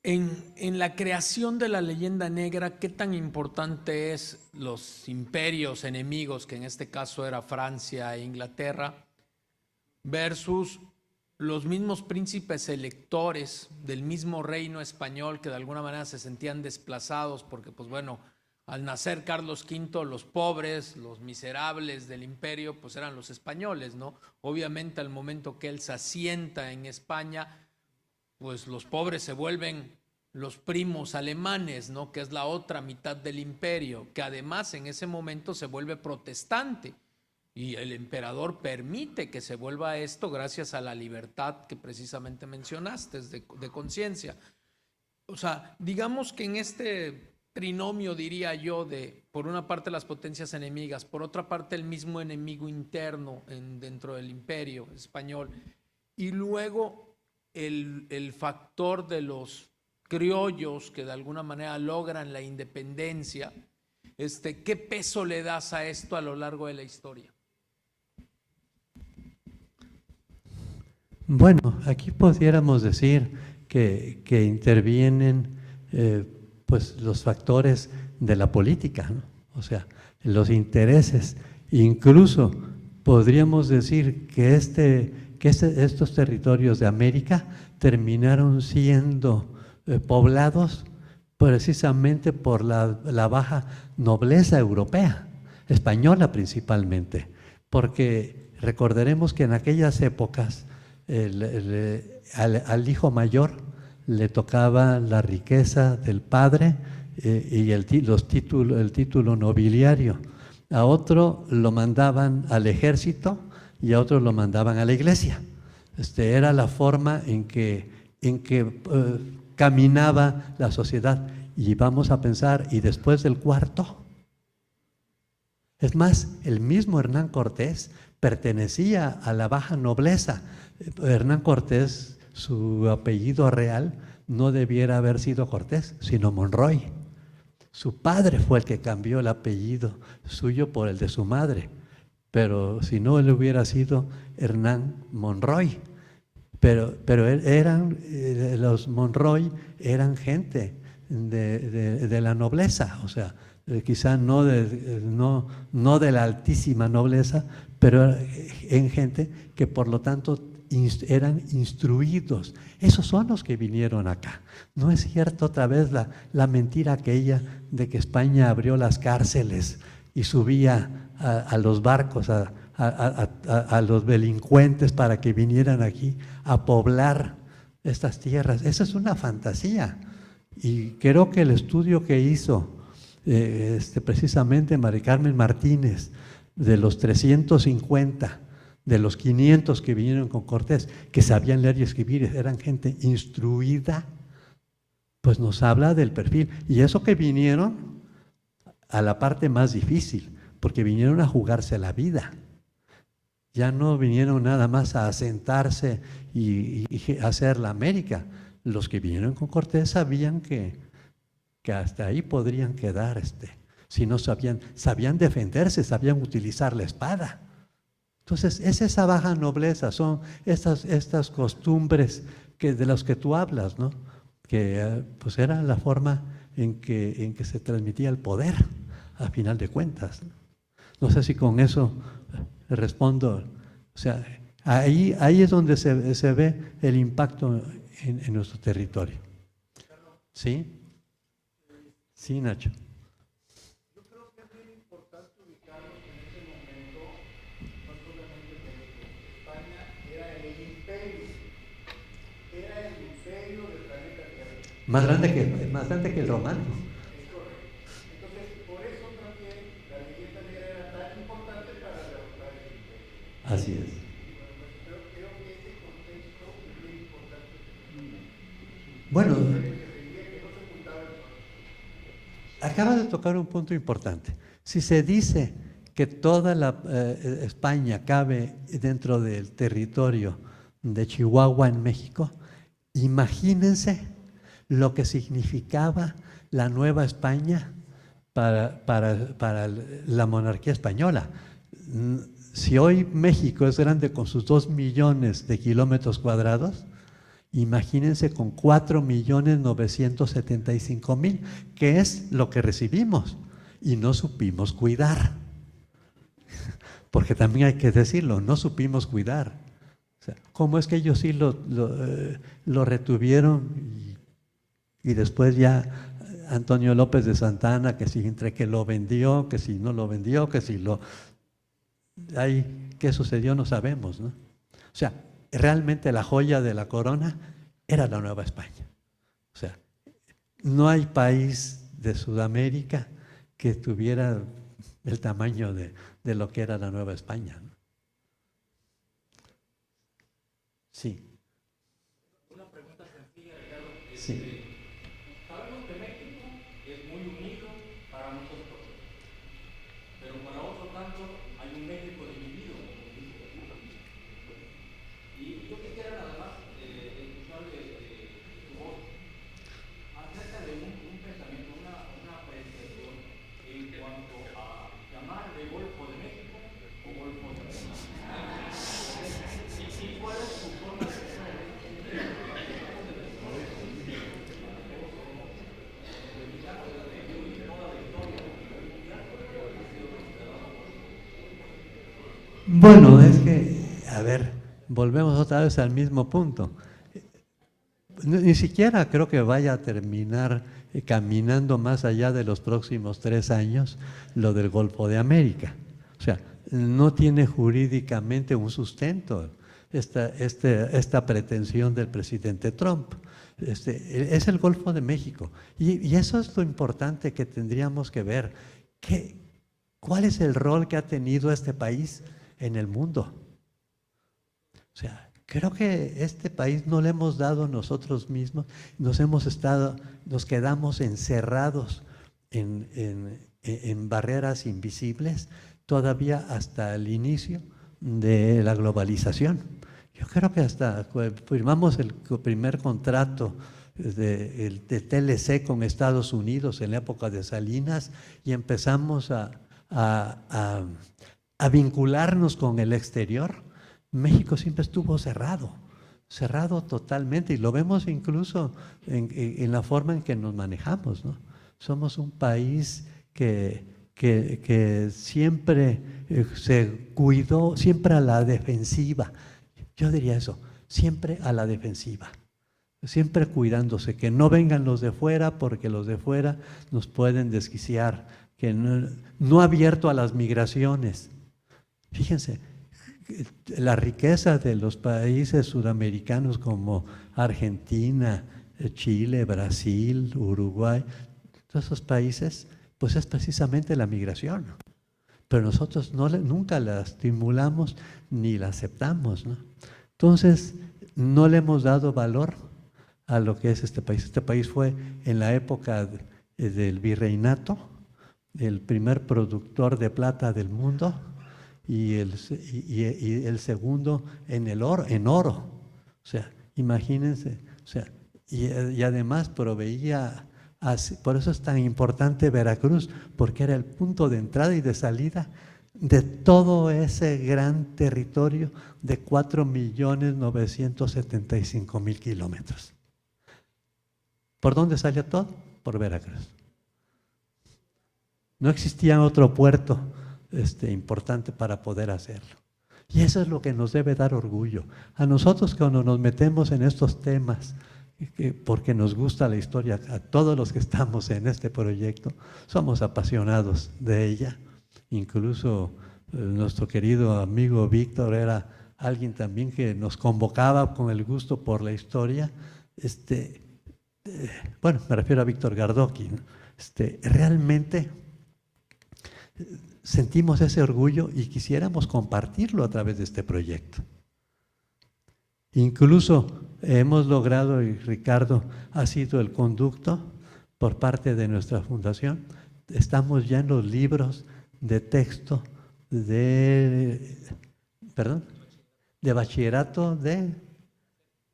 en la creación de la leyenda negra, ¿qué tan importante es los imperios enemigos, que en este caso era Francia e Inglaterra, versus los mismos príncipes electores del mismo reino español que de alguna manera se sentían desplazados porque, pues bueno, al nacer Carlos V, los pobres, los miserables del imperio, pues eran los españoles, ¿no? Obviamente al momento que él se asienta en España, pues los pobres se vuelven los primos alemanes, ¿no? Que es la otra mitad del imperio, que además en ese momento se vuelve protestante. Y el emperador permite que se vuelva esto gracias a la libertad que precisamente mencionaste, de conciencia. O sea, digamos que en este trinomio, diría yo, de por una parte las potencias enemigas, por otra parte el mismo enemigo interno dentro del imperio español, y luego el factor de los criollos que de alguna manera logran la independencia, ¿qué peso le das a esto a lo largo de la historia? Bueno, aquí pudiéramos decir que intervienen pues los factores de la política, ¿no? O sea, los intereses. Incluso podríamos decir que estos territorios de América terminaron siendo poblados precisamente por la baja nobleza europea, española principalmente, porque recordaremos que en aquellas épocas al hijo mayor le tocaba la riqueza del padre y el título nobiliario. A otro lo mandaban al ejército y a otro lo mandaban a la iglesia. Era la forma en que caminaba la sociedad. Y vamos a pensar, y después del cuarto. Es más, el mismo Hernán Cortés pertenecía a la baja nobleza. Hernán Cortés, su apellido real no debiera haber sido Cortés, sino Monroy. Su padre fue el que cambió el apellido suyo por el de su madre, pero si no, él hubiera sido Hernán Monroy. Pero los Monroy eran gente de la nobleza, o sea, quizá no de la altísima nobleza, pero en gente que por lo tanto eran instruidos. Esos son los que vinieron acá. No es cierto otra vez la mentira aquella de que España abrió las cárceles y subía a los barcos, a los delincuentes para que vinieran aquí a poblar estas tierras. Esa es una fantasía. Y creo que el estudio que hizo precisamente Mari Carmen Martínez, de los 350, de los 500 que vinieron con Cortés, que sabían leer y escribir, eran gente instruida, pues nos habla del perfil. Y eso que vinieron a la parte más difícil, porque vinieron a jugarse la vida. Ya no vinieron nada más a asentarse y hacer la América, los que vinieron con Cortés sabían que hasta ahí podrían quedar, si no sabían defenderse, sabían utilizar la espada. Entonces, es esa baja nobleza, son estas costumbres de las que tú hablas, ¿no? Que pues era la forma en que se transmitía el poder, a final de cuentas. No sé si con eso respondo. O sea, ahí es donde se ve el impacto en nuestro territorio. ¿Sí? Sí, Nacho. Yo creo que es muy importante ubicarnos en ese momento, no solamente México. España era el imperio del planeta Tierra. Más grande que el romano. Es correcto. Entonces, por eso también la leyenda negra era tan importante para derrotar el imperio. Así es. Pero creo que ese contexto es bien importante. Bueno, acaba de tocar un punto importante. Si se dice que toda España cabe dentro del territorio de Chihuahua en México, imagínense lo que significaba la Nueva España para la monarquía española. Si hoy México es grande con sus 2 millones de kilómetros cuadrados, imagínense con 4.975.000, que es lo que recibimos y no supimos cuidar. Porque también hay que decirlo, no supimos cuidar. O sea, ¿cómo es que ellos sí lo retuvieron y después ya Antonio López de Santa Anna, que si entre que lo vendió, que si no lo vendió, que si lo… ¿Qué sucedió? No sabemos, ¿no? O sea, realmente la joya de la corona era la Nueva España. O sea, no hay país de Sudamérica que tuviera el tamaño de lo que era la Nueva España, ¿no? Sí. Una pregunta sencilla, Ricardo. Sí. Sabemos que México es muy unido para nosotros, pero para otro tanto hay un México dividido. Y yo quisiera nada más escucharle su voz acerca de un pensamiento, una apreciación en cuanto a llamarle Golfo de México o Golfo de México. ¿Y cuál es su forma de pensar? Bueno, es que, a ver, volvemos otra vez al mismo punto. Ni siquiera creo que vaya a terminar caminando más allá de los próximos 3 años lo del Golfo de América. O sea, no tiene jurídicamente un sustento esta pretensión del presidente Trump. Es el Golfo de México. Y eso es lo importante que tendríamos que ver. ¿Cuál es el rol que ha tenido este país en el mundo? O sea, creo que este país no le hemos dado nosotros mismos, nos quedamos encerrados en barreras invisibles todavía hasta el inicio de la globalización. Yo creo que hasta firmamos el primer contrato de TLC con Estados Unidos en la época de Salinas y empezamos a vincularnos con el exterior. México siempre estuvo cerrado totalmente, y lo vemos incluso en la forma en que nos manejamos, ¿no? Somos un país que siempre se cuidó, siempre a la defensiva. Yo diría eso, siempre a la defensiva, siempre cuidándose, que no vengan los de fuera, porque los de fuera nos pueden desquiciar, que no abierto a las migraciones. Fíjense, la riqueza de los países sudamericanos como Argentina, Chile, Brasil, Uruguay, todos esos países, pues es precisamente la migración. Pero nosotros nunca la estimulamos ni la aceptamos, ¿no? Entonces, no le hemos dado valor a lo que es este país. Este país fue en la época del virreinato el primer productor de plata del mundo y el segundo en oro. O sea, imagínense, o sea, y además proveía, por eso es tan importante Veracruz, porque era el punto de entrada y de salida de todo ese gran territorio de 4.975.000 kilómetros. ¿Por dónde salía todo? Por Veracruz. No existía otro puerto importante para poder hacerlo. Y eso es lo que nos debe dar orgullo. A nosotros cuando nos metemos en estos temas, porque nos gusta la historia, a todos los que estamos en este proyecto, somos apasionados de ella. Incluso nuestro querido amigo Víctor era alguien también que nos convocaba con el gusto por la historia. Bueno, me refiero a Víctor Gardoqui, ¿no? Realmente sentimos ese orgullo y quisiéramos compartirlo a través de este proyecto. Incluso hemos logrado, y Ricardo ha sido el conducto por parte de nuestra fundación, estamos ya en los libros de texto de bachillerato de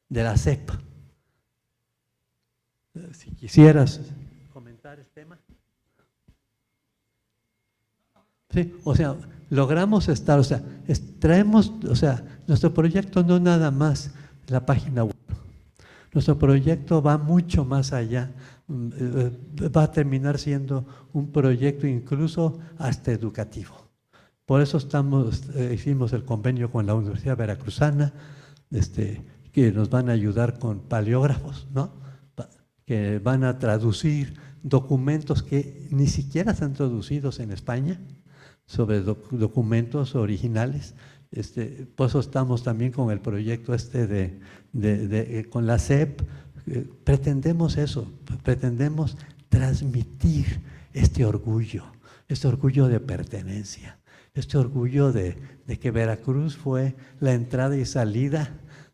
la SEP. Si quisieras comentar el tema. Sí, o sea, logramos estar, traemos, nuestro proyecto no nada más la página web. Nuestro proyecto va mucho más allá, va a terminar siendo un proyecto incluso hasta educativo. Por eso hicimos el convenio con la Universidad Veracruzana, que nos van a ayudar con paleógrafos, ¿no? Que van a traducir documentos que ni siquiera están traducidos en España, sobre documentos originales. Por eso estamos también con el proyecto con la SEP. Pretendemos eso, pretendemos transmitir este orgullo de pertenencia, este orgullo de que Veracruz fue la entrada y salida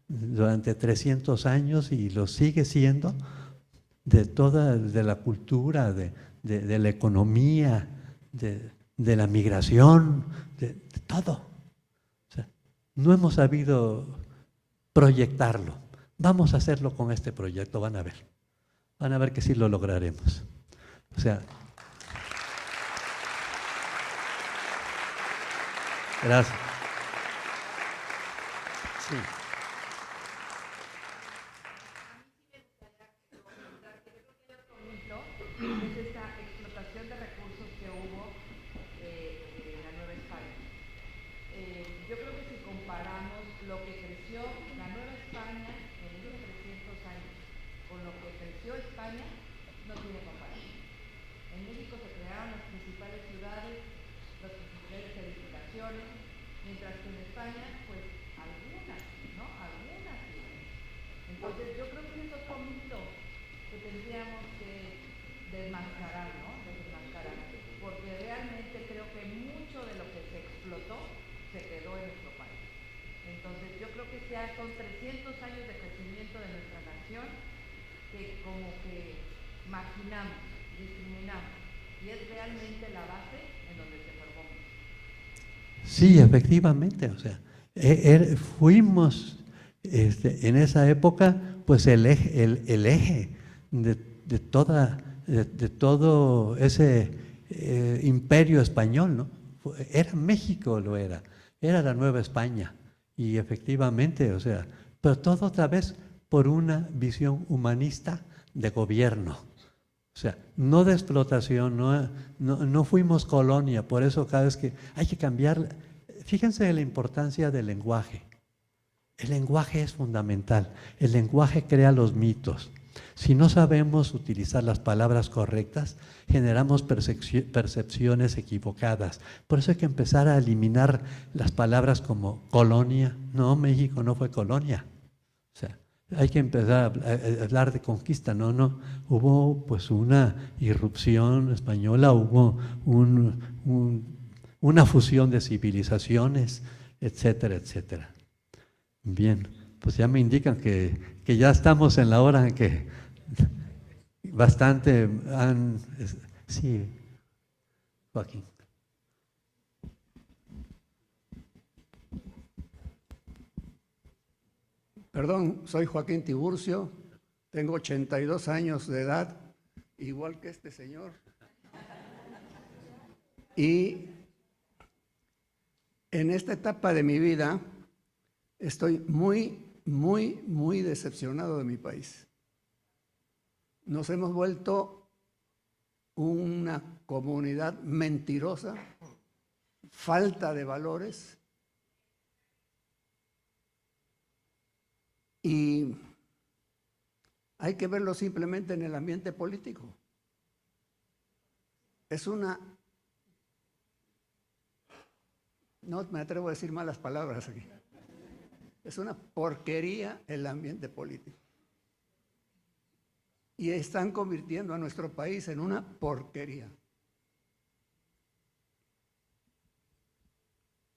durante 300 años y lo sigue siendo de la cultura, de la economía, de la migración, de todo. O sea, no hemos sabido proyectarlo. Vamos a hacerlo con este proyecto, van a ver que sí lo lograremos. O sea, gracias. Sí. Es esta explotación de recursos que hubo en la Nueva España. Yo creo que si comparamos lo que creció la Nueva España en estos 300 años con lo que creció España, no tiene comparación. En México se crearon las principales ciudades, las principales edificaciones, mientras que en España, pues algunas, ¿no? Algunas ciudades. Entonces yo creo que es otro mito que tendríamos que desmascarar, ¿no? Desmascarar, porque realmente creo que mucho de lo que se explotó se quedó en nuestro país. Entonces yo creo que ya son 300 años de crecimiento de nuestra nación que como que marginamos, discriminamos, y es realmente la base en donde se formó. Sí, efectivamente, o sea, fuimos en esa época pues el eje de todo ese imperio español, ¿no? Era México, era la Nueva España, y efectivamente, o sea, pero todo otra vez por una visión humanista de gobierno, o sea, no de explotación, no fuimos colonia. Por eso cada vez que hay que cambiar, fíjense la importancia del lenguaje. El lenguaje es fundamental, el lenguaje crea los mitos. Si no sabemos utilizar las palabras correctas, generamos percepciones equivocadas. Por eso hay que empezar a eliminar las palabras como colonia. No, México no fue colonia. O sea, hay que empezar a hablar de conquista. No, hubo pues una irrupción española, hubo una fusión de civilizaciones, etcétera, etcétera. Bien, pues ya me indican que ya estamos en la hora en que bastante han... Sí, Joaquín. Perdón, soy Joaquín Tiburcio, Tengo 82 años de edad, igual que este señor. Y en esta etapa de mi vida estoy muy decepcionado de mi país. Nos hemos vuelto una comunidad mentirosa, falta de valores, y hay que verlo simplemente en el ambiente político. Es una, no me atrevo a decir malas palabras aquí, es una porquería el ambiente político. Y están convirtiendo a nuestro país en una porquería.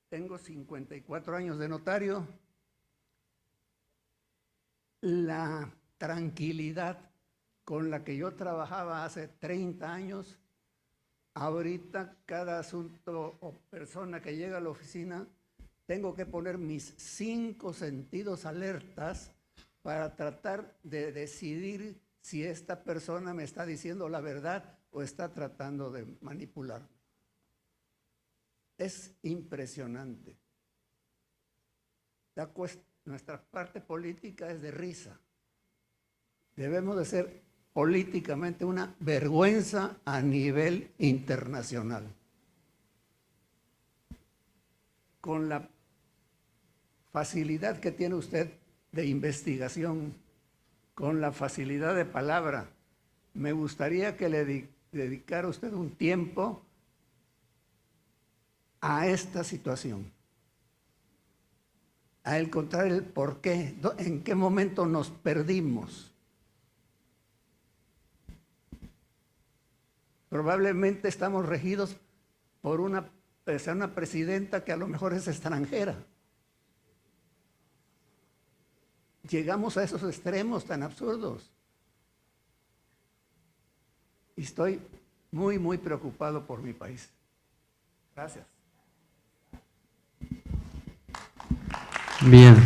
Tengo 54 años de notario. La tranquilidad con la que yo trabajaba hace 30 años, ahorita cada asunto o persona que llega a la oficina, tengo que poner mis 5 sentidos alertas para tratar de decidir si esta persona me está diciendo la verdad o está tratando de manipular. Es impresionante. Nuestra parte política es de risa. Debemos de ser políticamente una vergüenza a nivel internacional. Con la facilidad que tiene usted de investigación, con la facilidad de palabra, me gustaría que le dedicara usted un tiempo a esta situación, a encontrar el por qué, en qué momento nos perdimos. Probablemente estamos regidos por una presidenta que a lo mejor es extranjera. Llegamos a esos extremos tan absurdos. Y estoy muy preocupado por mi país. Gracias. Bien.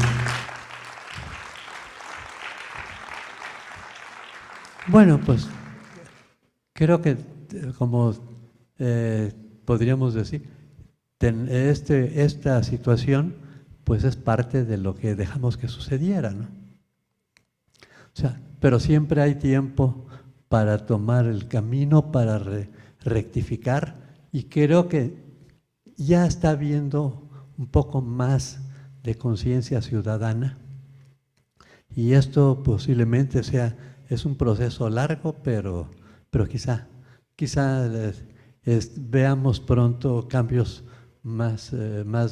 Bueno, pues creo que como podríamos decir, esta situación pues es parte de lo que dejamos que sucediera, ¿no? O sea, pero siempre hay tiempo para tomar el camino, para rectificar, y creo que ya está habiendo un poco más de conciencia ciudadana, y esto posiblemente es un proceso largo, pero quizá veamos pronto cambios más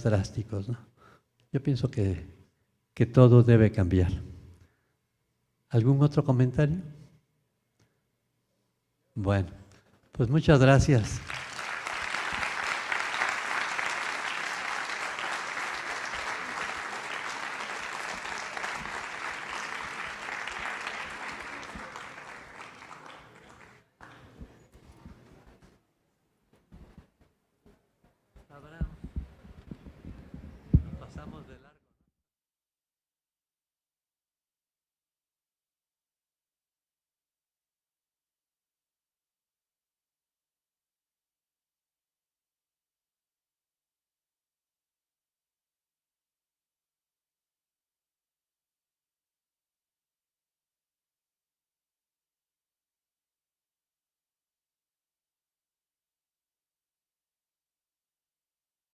drásticos, ¿no? Yo pienso que todo debe cambiar. ¿Algún otro comentario? Bueno, pues muchas gracias.